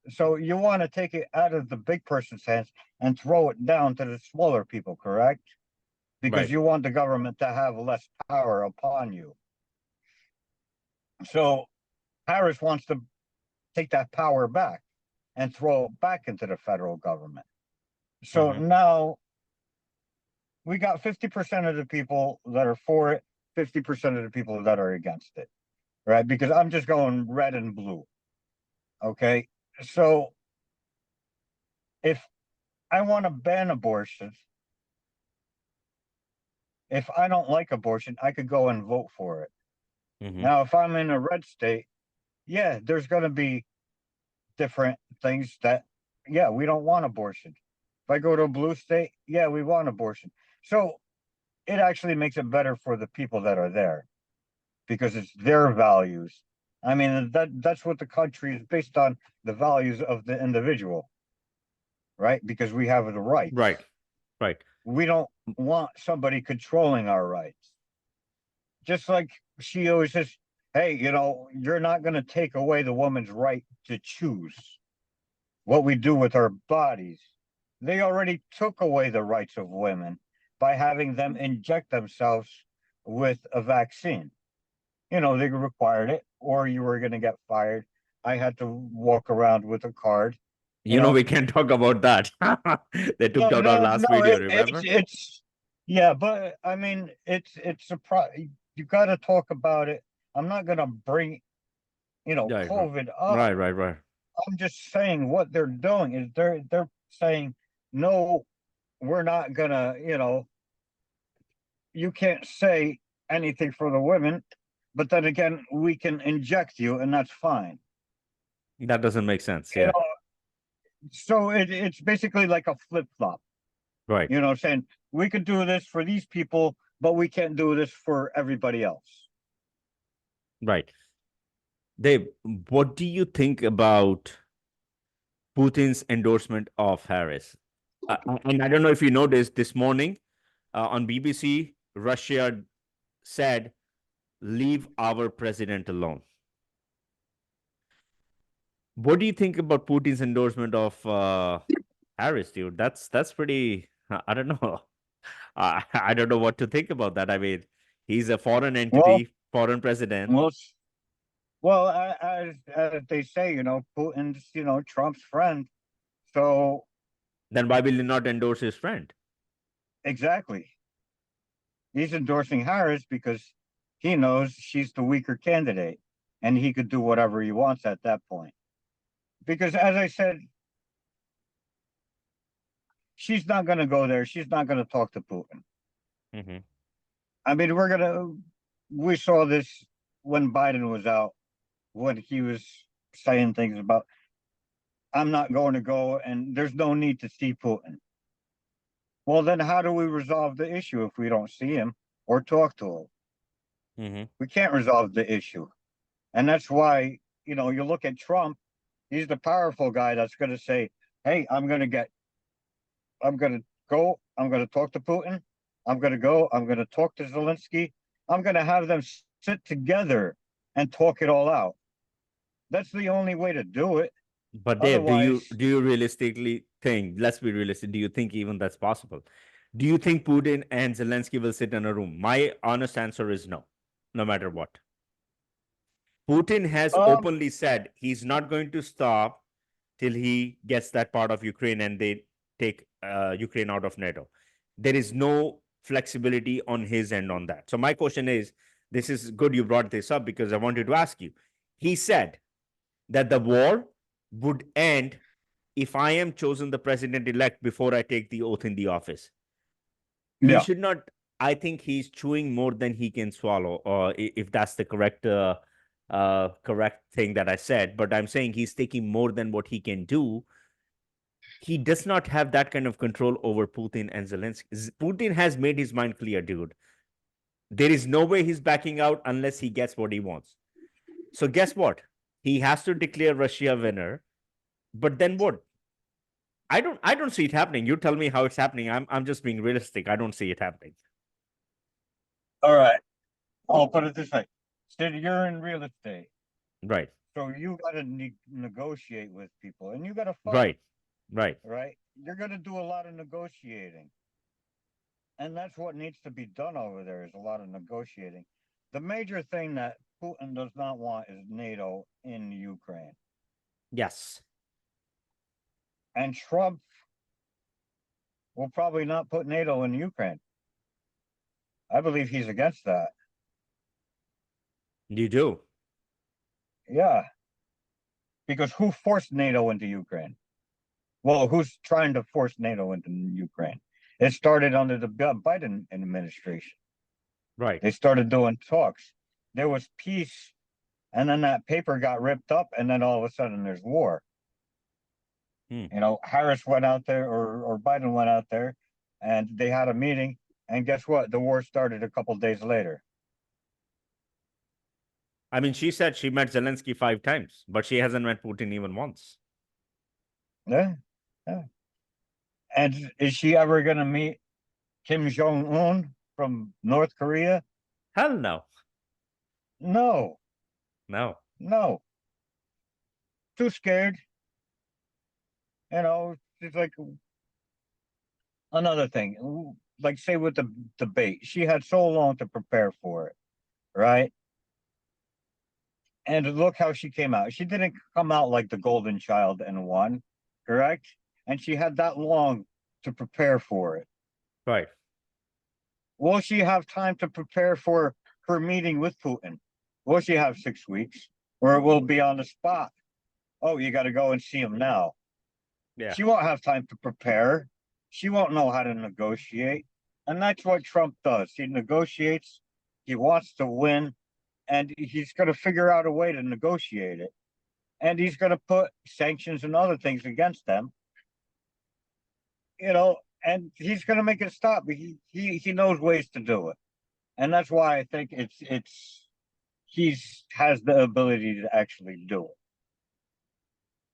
So you want to take it out of the big person's hands and throw it down to the smaller people, correct? Because you want the government to have less power upon you. So Harris wants to take that power back and throw it back into the federal government. So now we got 50% of the people that are for it, 50% of the people that are against it, right? Because I'm just going red and blue. Okay. So if I want to ban abortion, if I don't like abortion, I could go and vote for it. Mhm. Now, if I'm in a red state, yeah, there's going to be different things that, yeah, we don't want abortion. If I go to a blue state, yeah, we want abortion. So it actually makes it better for the people that are there because it's their values. I mean, that's what the country is based on, the values of the individual, right? Because we have the rights. Right. Right. We don't want somebody controlling our rights. Just like she always says, hey, you're not going to take away the woman's right to choose what we do with our bodies. They already took away the rights of women by having them inject themselves with a vaccine. They required it, or you were going to get fired. I had to walk around with a card. We can't talk about that. They took out our last video, remember? Yeah, but I mean, it's a you got to talk about it. I'm not going to bring, Yeah, COVID up. right. I'm just saying what they're doing is they're saying, no, we're not gonna, you can't say anything for the women, but then again, we can inject you and that's fine. That doesn't make sense. You Yeah. know, so it's basically like a flip-flop. Right. You know what I'm saying? We could do this for these people, but we can't do this for everybody else. Right. Dave, what do you think about Putin's endorsement of Harris? And I don't know if you noticed this morning on BBC, Russia said, leave our president alone. What do you think about Putin's endorsement of Harris, dude? That's pretty, I don't know. I don't know what to think about that. I mean, he's a foreign entity, foreign president. Well, as they say, Putin's, Trump's friend. So then why will he not endorse his friend? exactly. He's endorsing Harris because he knows she's the weaker candidate and he could do whatever he wants at that point. Because as I said, she's not going to go there. She's not going to talk to Putin. Mm-hmm. I mean, we saw this when Biden was out, when he was saying things about, I'm not going to go and there's no need to see Putin. Well, then how do we resolve the issue if we don't see him or talk to him? Mm-hmm. We can't resolve the issue. And that's why, you look at Trump, he's the powerful guy that's going to say, hey, I'm going to go, I'm going to talk to Putin. I'm going to talk to Zelensky. I'm going to have them sit together and talk it all out. That's the only way to do it. But Dave, do you realistically think, let's be realistic, do you think even that's possible? Do you think Putin and Zelensky will sit in a room? My honest answer is no, no matter what. Putin has openly said he's not going to stop till he gets that part of Ukraine and they take Ukraine out of NATO. There is no flexibility on his end on that. So my question is, this is good you brought this up because I wanted to ask you. He said that the war would end if I am chosen the president-elect before I take the oath in the office. Yeah. He should not, I think he's chewing more than he can swallow, or if that's the correct thing that I said, but I'm saying he's taking more than what he can do. He does not have that kind of control over Putin and Zelensky. Putin has made his mind clear, dude. There is no way he's backing out unless he gets what he wants. So guess what? He has to declare Russia a winner. But then what? I don't see it happening. You tell me how it's happening. I'm just being realistic. I don't see it happening. All right. I'll put it this way. So you're in real estate. Right. So you got to negotiate with people and you got to fight. Right. You're going to do a lot of negotiating. And that's what needs to be done over there is a lot of negotiating. The major thing that Putin does not want is NATO in Ukraine. Yes. And Trump will probably not put NATO in Ukraine. I believe he's against that. You do? Yeah. Because who forced NATO into Ukraine? Well, who's trying to force NATO into Ukraine? It started under the Biden administration. Right. They started doing talks. There was peace, and then that paper got ripped up, and then all of a sudden there's war. You know, Harris went out there, or Biden went out there, and they had a meeting, and guess what? The war started a couple days later. I mean, she said she met Zelensky 5 times, but she hasn't met Putin even once. Yeah, yeah. And is she ever going to meet Kim Jong-un from North Korea? Hell no. No, No. no. Too scared. You know, it's like another thing. Like, say with the debate, she had so long to prepare for it, right? And look how she came out. She didn't come out like the golden child and won, correct? And she had that long to prepare for it. Right. Will she have time to prepare for her meeting with Putin? Will she have 6 weeks? Or it will be on the spot? Oh, you got to go and see him now. Yeah. She won't have time to prepare. She won't know how to negotiate. And that's what Trump does. He negotiates. He wants to win. And he's going to figure out a way to negotiate it. And he's going to put sanctions and other things against them. You know, and he's going to make it stop. He knows ways to do it. And that's why I think he's has the ability to actually do it.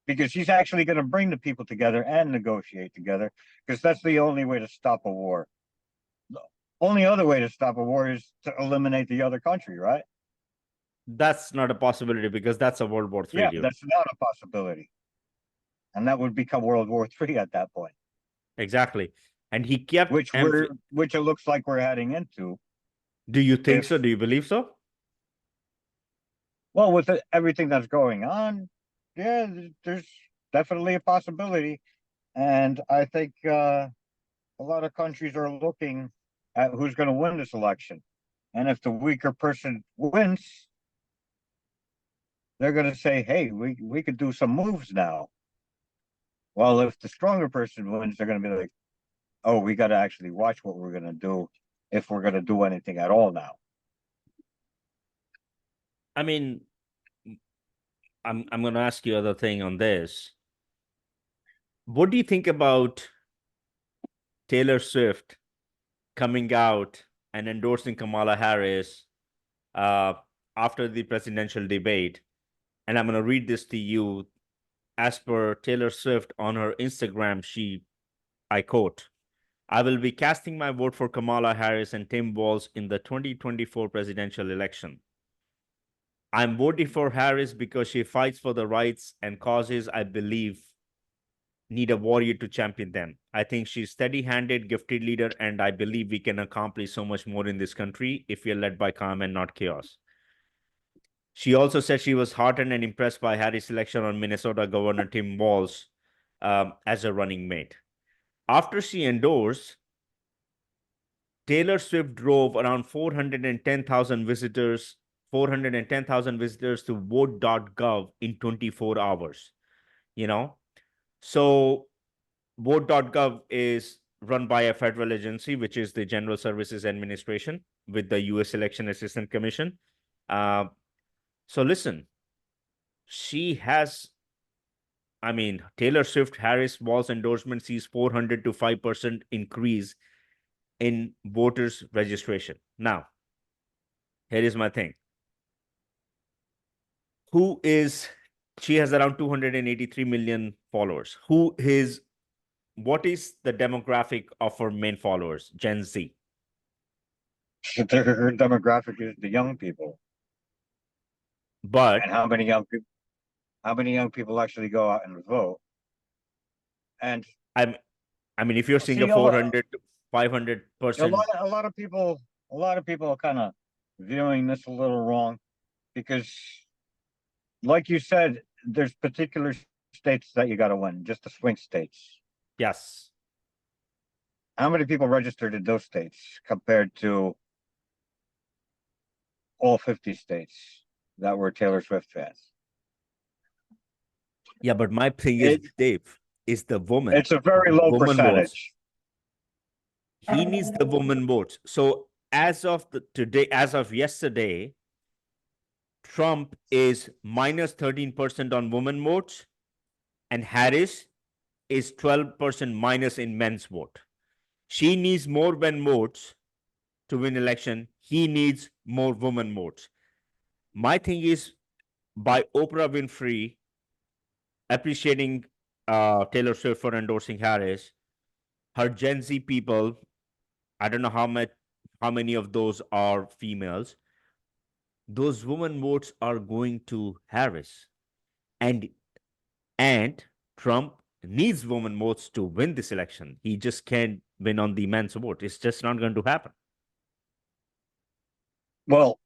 Because he's actually going to bring the people together and negotiate together, because that's the only way to stop a war. The only other way to stop a war is to eliminate the other country, right? That's not a possibility, because that's a World War III. Yeah, Dude. that's not a possibility. And that would become World War III at that point. Exactly. And he kept which it looks like we're heading into. Do you think so? Do you believe so? Well, with everything that's going on, yeah, there's definitely a possibility. And I think a lot of countries are looking at who's going to win this election. And if the weaker person wins, they're going to say, hey, we could do some moves now. Well, if the stronger person wins, they're going to be like, oh, we got to actually watch what we're going to do, if we're going to do anything at all now. I mean, I'm going to ask you other thing on this. What do you think about Taylor Swift coming out and endorsing Kamala Harris after the presidential debate? And I'm going to read this to you. As per Taylor Swift on her Instagram, I quote, "I will be casting my vote for Kamala Harris and Tim Walz in the 2024 presidential election. I'm voting for Harris because she fights for the rights and causes I believe need a warrior to champion them. I think she's steady-handed, gifted leader, and I believe we can accomplish so much more in this country if we are led by calm and not chaos." She also said she was heartened and impressed by Harris' selection on Minnesota Governor Tim Walz as a running mate. After she endorsed, Taylor Swift drove around 410,000 visitors to vote.gov in 24 hours. You know, so vote.gov is run by a federal agency, which is the General Services Administration with the U.S. Election Assistance Commission. So listen, Taylor Swift, Harris, Walz endorsement sees 400 to 5% increase in voters registration. Now, here is my thing. She has around 283 million followers. What is the demographic of her main followers? Gen Z. Her demographic is the young people. But and how many young people actually go out and vote? And if you're seeing a 400 to 500%, a lot of people are kind of viewing this a little wrong, because, like you said, there's particular states that you got to win, just the swing states. Yes. How many people registered in those states compared to all 50 states that were Taylor Swift fans? Yeah, but my thing is, Dave, is the woman. It's a very low percentage. He needs the woman votes. So as of yesterday, Trump is minus 13% on woman votes, and Harris is 12% minus in men's vote. She needs more men votes to win election. He needs more woman votes. My thing is, by Oprah Winfrey appreciating Taylor Swift for endorsing Harris, her Gen Z people, I don't know how many of those are females. Those woman votes are going to Harris, and Trump needs woman votes to win this election. He just can't win on the men's vote. It's just not going to happen. Well,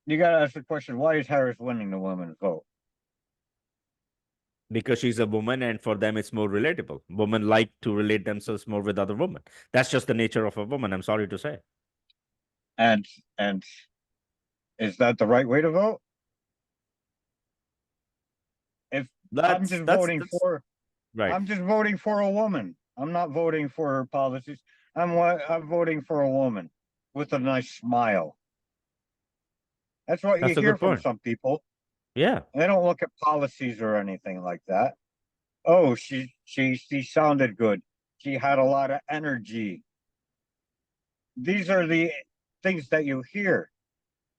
you got to ask the question, why is Harris winning the women's vote? Because she's a woman, and for them it's more relatable. Women like to relate themselves more with other women. That's just the nature of a woman, I'm sorry to say. And is that the right way to vote? If I'm just voting for a woman. I'm not voting for her policies. I'm voting for a woman with a nice smile. That's what you hear from some people. Yeah. They don't look at policies or anything like that. Oh, she sounded good. She had a lot of energy. These are the things that you hear.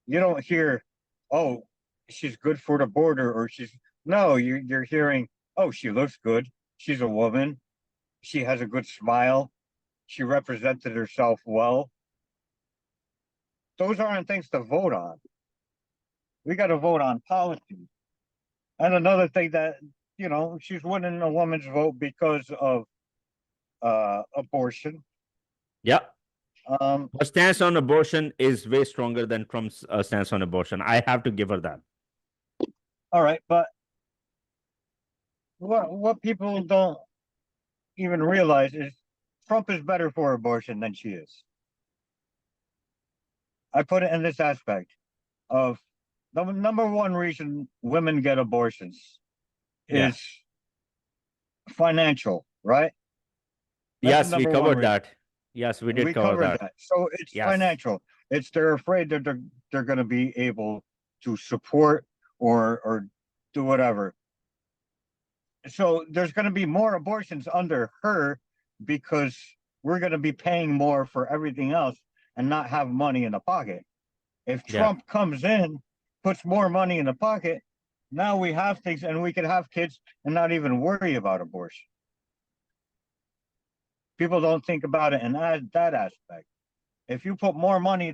You don't hear, oh, she's good for the border, or no, you're hearing, oh, she looks good. She's a woman. She has a good smile. She represented herself well. Those aren't things to vote on. We got to vote on policy. And another thing that, she's winning a woman's vote because of abortion. Yeah. Her stance on abortion is way stronger than Trump's stance on abortion. I have to give her that. All right, but what people don't even realize is Trump is better for abortion than she is. I put it in this aspect of the number one reason women get abortions is financial, right? Yes, we covered that. Yes, we did cover that. So it's financial. They're afraid that they're going to be able to support or do whatever. So there's going to be more abortions under her because we're going to be paying more for everything else and not have money in the pocket. If Trump comes in, puts more money in the pocket, now we have things and we can have kids and not even worry about abortion. People don't think about it in that aspect. If you put more money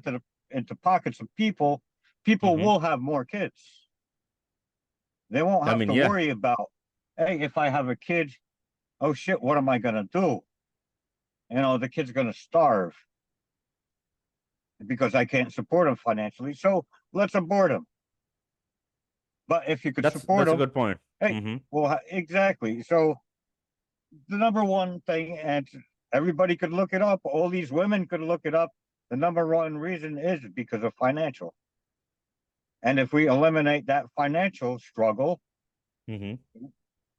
into pockets of people will have more kids. They won't have to worry about, hey, if I have a kid, oh shit, what am I going to do? The kid's going to starve because I can't support him financially. So let's abort him. But if you could support him. That's a good point. Hey, well, exactly. So the number one thing, and everybody could look it up. All these women could look it up. The number one reason is because of financial. And if we eliminate that financial struggle,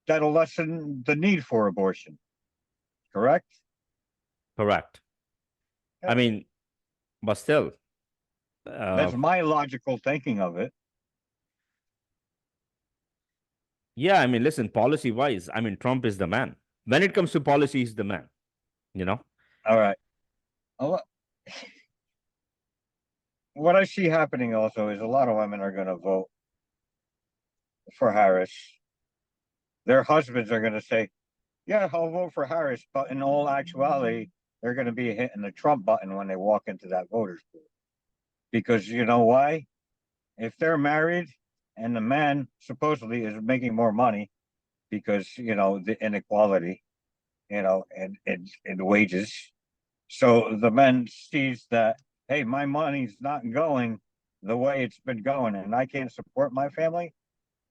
that'll lessen the need for abortion. Correct? Correct. I mean, but still. That's my logical thinking of it. Yeah, I mean, listen, policy-wise, I mean, Trump is the man. When it comes to policy, he's the man. All right. What I see happening also is a lot of women are going to vote for Harris. Their husbands are going to say, yeah, I'll vote for Harris. But in all actuality, they're going to be hitting the Trump button when they walk into that voters pool. Because you know why? If they're married and the man supposedly is making more money because, the inequality, and wages. So the man sees that, hey, my money's not going the way it's been going and I can't support my family.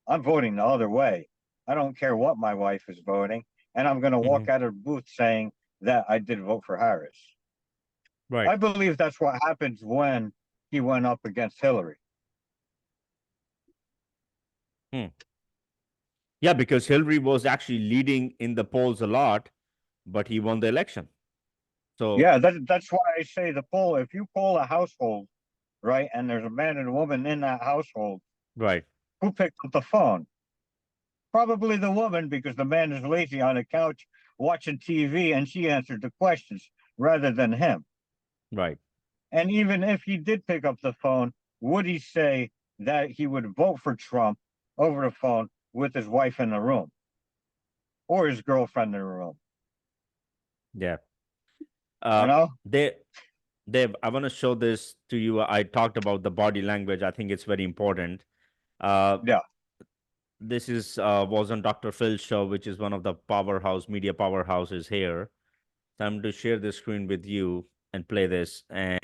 I'm voting the other way. I don't care what my wife is voting. And I'm going to walk out of the booth saying that I did vote for Harris. Right. I believe that's what happens when he went up against Hillary. Yeah, because Hillary was actually leading in the polls a lot, but he won the election. So Yeah, that's why I say the poll, if you poll a household, right, and there's a man and a woman in that household, right, who picked up the phone? Probably the woman, because the man is lazy on the couch watching TV and she answered the questions rather than him. right. And even if he did pick up the phone, would he say that he would vote for Trump over the phone with his wife in the room or his girlfriend in the room? Yeah. You know? Dave, I want to show this to you. I talked about the body language. I think it's very important. Yeah. This is was on Dr. Phil's show, which is one of the media powerhouses here. So I'm going to share the screen with you and play this. And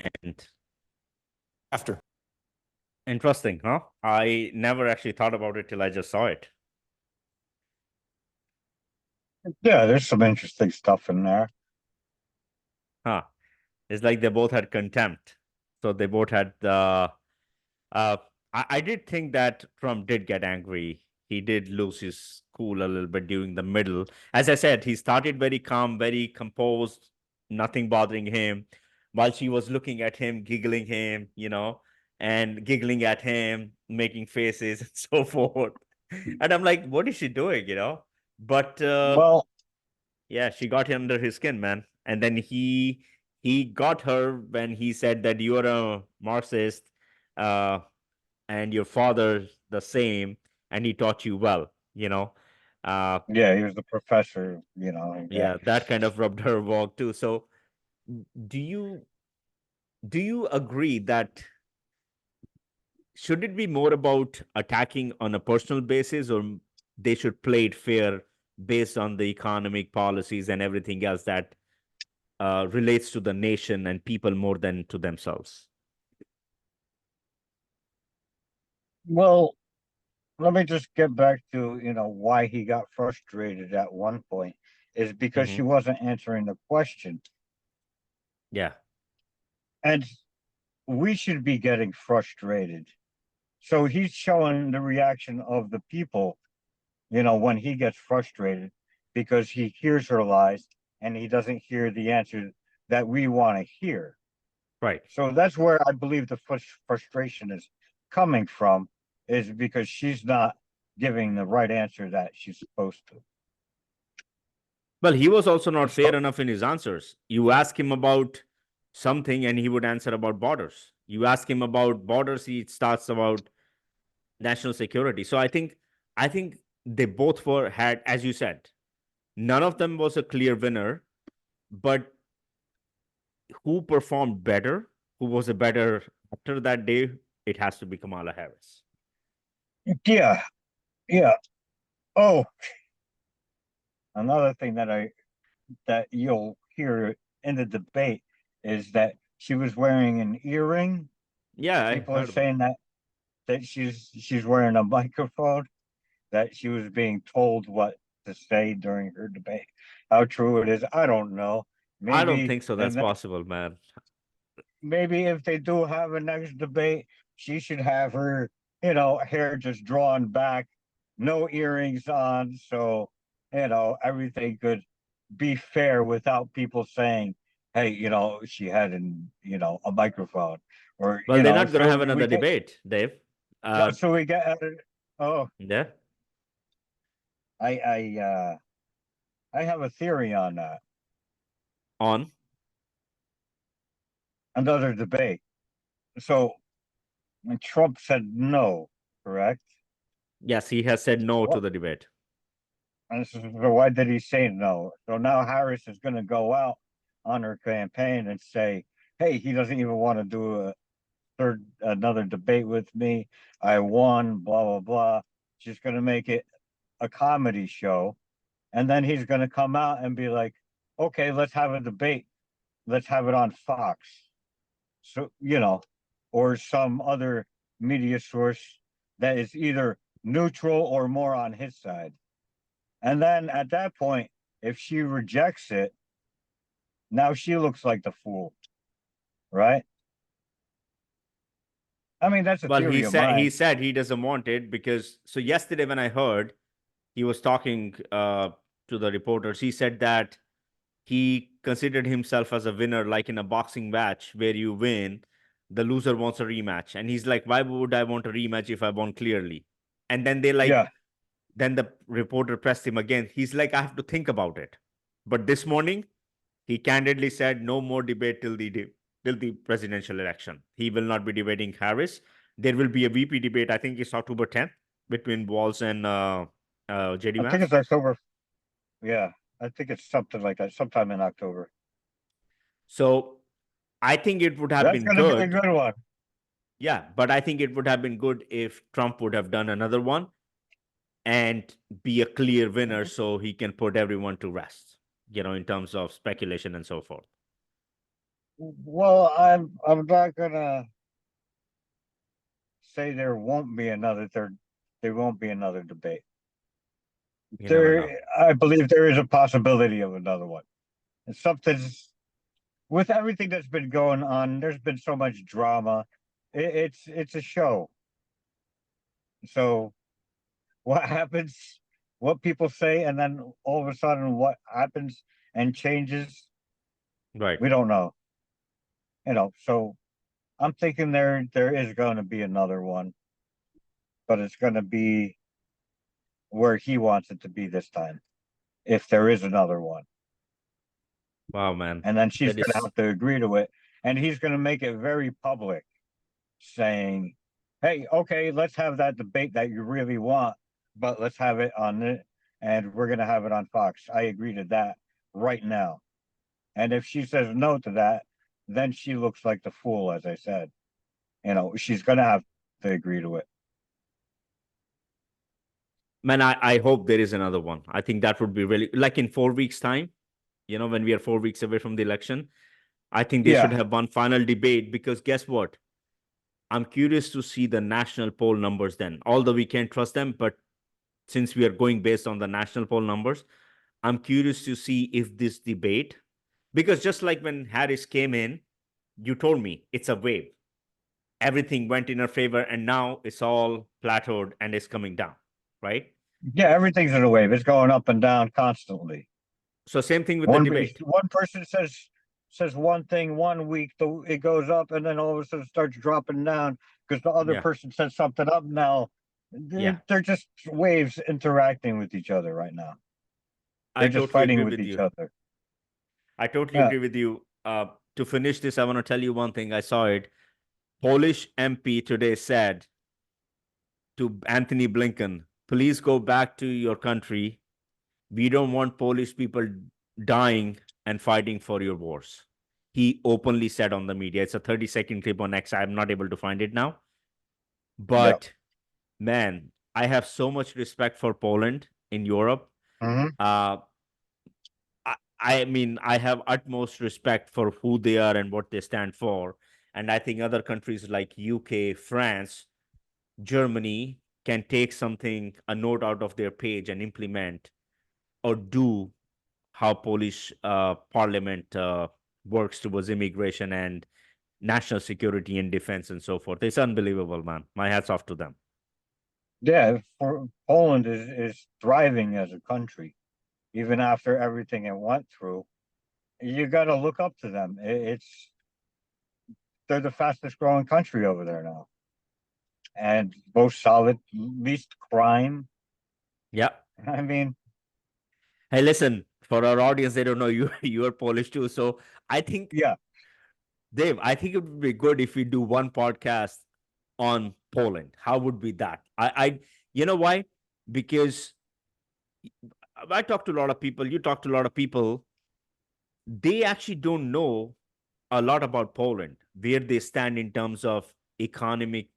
After. interesting, huh? I never actually thought about it till I just saw it. Yeah, there's some interesting stuff in there. Huh. It's like they both had contempt. So they both had the I did think that Trump did get angry. He did lose his cool a little bit during the middle. As I said, he started very calm, very composed, nothing bothering him, while she was looking at him, giggling him, and giggling at him, making faces and so forth. And I'm like, what is she doing, But Well, yeah, she got under his skin, man. And then he got her when he said that you're a Marxist. And your father the same, and he taught you well, yeah, he was the professor, yeah. yeah, that kind of rubbed her wrong too. So do you agree that should it be more about attacking on a personal basis, or they should play it fair based on the economic policies and everything else that relates to the nation and people more than to themselves? Well, let me just get back to, why he got frustrated at one point is because she wasn't answering the question. Yeah. And we should be getting frustrated. So he's showing the reaction of the people, when he gets frustrated because he hears her lies and he doesn't hear the answer that we want to hear. Right. So that's where I believe the frustration is coming from, is because she's not giving the right answer that she's supposed to. Well, he was also not So- fair enough in his answers. You ask him about something and he would answer about borders. You ask him about borders, he starts about national security. So I think they both had, as you said, none of them was a clear winner, but who performed better, who was a better actor that day, it has to be Kamala Harris. Yeah. Yeah. Oh, another thing that you'll hear in the debate is that she was wearing an earring. Yeah, People are saying that she's wearing a microphone, that she was being told what to say during her debate. How true it is, I don't know. Maybe I don't think so. That's possible, man. Maybe if they do have a next debate, she should have her, hair just drawn back, no earrings on, so everything could be fair without people saying, hey, she had a microphone, or Well, they're not going to so have another debate, Dave. so we get Yeah. I have a theory on that. On. Another debate. So Trump said no, correct? Yes, he has said no to the debate. And so why did he say no? So now Harris is going to go out on her campaign and say, hey, he doesn't even want to do another debate with me. I won, blah, blah, blah. She's going to make it a comedy show. And then he's going to come out and be like, okay, let's have a debate. Let's have it on Fox. So, or some other media source that is either neutral or more on his side. And then at that point, if she rejects it, now she looks like the fool, right? I mean, that's a theory of mine. He said he doesn't want it because, so yesterday when I heard he was talking to the reporters, he said that he considered himself as a winner, like in a boxing match where you win, the loser wants a rematch. And he's like, why would I want a rematch if I won clearly? And then Yeah. then the reporter pressed him again. He's like, I have to think about it. But this morning, he candidly said no more debate till the presidential election. He will not be debating Harris. There will be a VP debate. I think it's October 10th between Walz and JD I think Vance. it's October. Yeah, I think it's something like that, sometime in October. So I think it would have That's been going to be a good. good one. Yeah, but I think it would have been good if Trump would have done another one and be a clear winner so he can put everyone to rest, in terms of speculation and so forth. Well, I'm not gonna say there won't be another debate. You never know. I believe there is a possibility of another one. And something's with everything that's been going on. There's been so much drama. It's a show. So what happens, what people say, and then all of a sudden what happens and changes, Right. we don't know. So I'm thinking there is going to be another one, but it's going to be where he wants it to be this time, if there is another one. Wow, man. And then she's That going to is have to agree to it, and he's going to make it very public, saying, "Hey, okay, let's have that debate that you really want, but let's have it on it, and we're going to have it on Fox. I agree to that right now." And if she says no to that, then she looks like the fool, as I said. She's going to have to agree to it. Man, I hope there is another one. I think that would be really, like in 4 weeks' time, when we are 4 weeks away from the election, I think they should Yeah. have one final debate, because guess what? I'm curious to see the national poll numbers then. Although we can't trust them, but since we are going based on the national poll numbers, I'm curious to see if this debate, because just like when Harris came in, you told me it's a wave. Everything went in her favor, and now it's all plateaued and it's coming down, right? Yeah, everything's in a wave. It's going up and down constantly. So same thing with the debate. One person says one thing one week, it goes up, and then all of a sudden starts dropping down because the other Yeah. person says something up. Now they're just waves interacting with each other right now. They're I just totally fighting agree with with each you. other. I totally Yeah. agree with you. To finish this, I want to tell you one thing. I saw it. Polish MP today said to Anthony Blinken, please go back to your country. We don't want Polish people dying and fighting for your wars. He openly said on the media. It's a 30-second clip on X. I'm not able to find it now. But man, I have so much respect for Poland in Europe. Mhm. I mean, I have utmost respect for who they are and what they stand for. And I think other countries like UK, France, Germany can take a note out of their page and implement or do how Polish parliament works towards immigration and national security and defense and so forth. It's unbelievable, man. My hat's off to them. Yeah, for Poland is thriving as a country, even after everything it went through. You got to look up to them. They're the fastest growing country over there now, and most solid, least crime. Yeah. I mean, Hey, listen, for our audience, they don't know you are Polish too. So I think, yeah, Dave, I think it would be good if we do one podcast on Poland. How would be that? You know why? Because I talk to a lot of people, you talk to a lot of people, they actually don't know a lot about Poland, where they stand in terms of economic,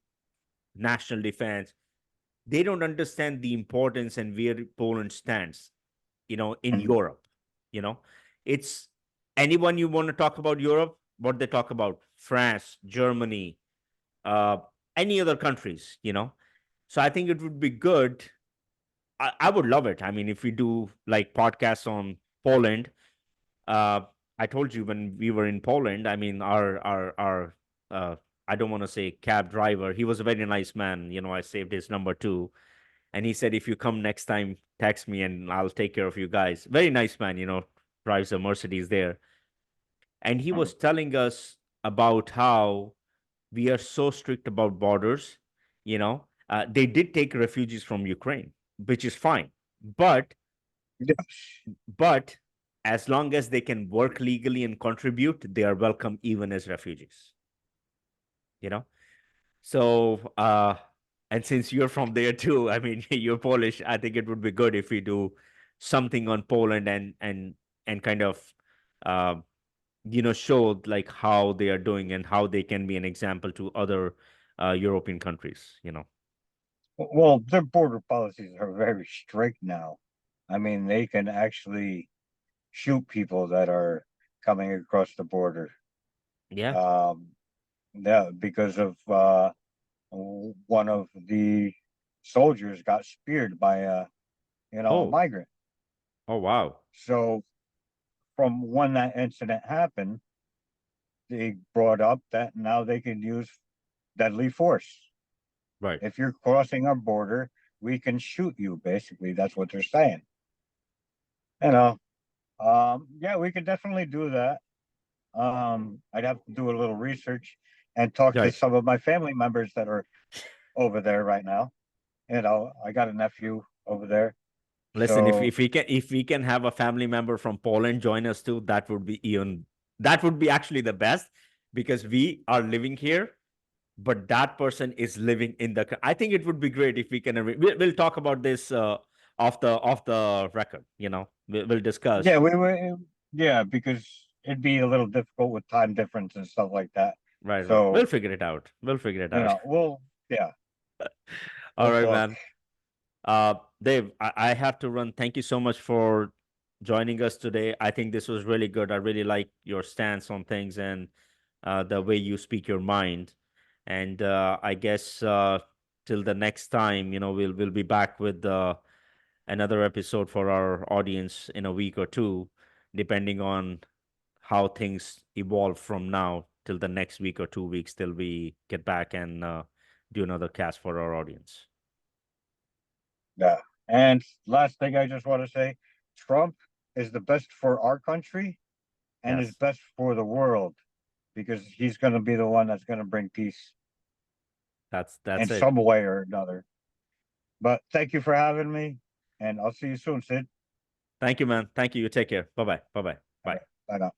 national defense. They don't understand the importance and where Poland stands, in Europe. It's anyone you want to talk about Europe, what they talk about, France, Germany, uh, any other countries. So I think it would be good. I would love it. I mean, if we do like podcasts on Poland, uh, I told you when we were in Poland, I mean, our I don't want to say cab driver, he was a very nice man. I saved his number too. And he said, if you come next time, text me and I'll take care of you guys. Very nice man, drives a Mercedes there. And he was telling us about how we are so strict about borders. You know, they did take refugees from Ukraine, which is fine. But as long as they can work legally and contribute, they are welcome even as refugees. You know, so and since you're from there too, I mean, you're Polish. I think it would be good if we do something on Poland and kind of show like how they are doing and how they can be an example to other European countries. Well, their border policies are very strict now. I mean, they can actually shoot people that are coming across the border. Yeah. Yeah, because of one of the soldiers got speared by a Oh. migrant. Oh, wow. So from when that incident happened, they brought up that now they can use deadly force. Right. If you're crossing our border, we can shoot you. Basically, that's what they're saying. Yeah, we could definitely do that. I'd have to do a little research and talk to Right. some of my family members that are over there right now. I got a nephew over there. Listen, So, if we can have a family member from Poland join us too, that would be actually the best, because we are living here, but that person is living in the. I think it would be great if we can. We'll talk about this off the record. We'll discuss. yeah, because it'd be a little difficult with time difference and stuff like that. Right. So We'll figure it out. yeah. All right, talk. man. Dave, I have to run. Thank you so much for joining us today. I think this was really good. I really like your stance on things and the way you speak your mind. And I guess till the next time, we'll be back with another episode for our audience in a week or two, depending on how things evolve from now till the next week or 2 weeks, till we get back and do another cast for our audience. Yeah. And last thing I just want to say, Trump is the best for our country and Yes. is best for the world, because he's going to be the one that's going to bring peace That's in it. some way or another. But thank you for having me, and I'll see you soon, Sid. Thank you, man. Thank you. You take care. Bye-bye. Bye-bye. Bye. Bye now.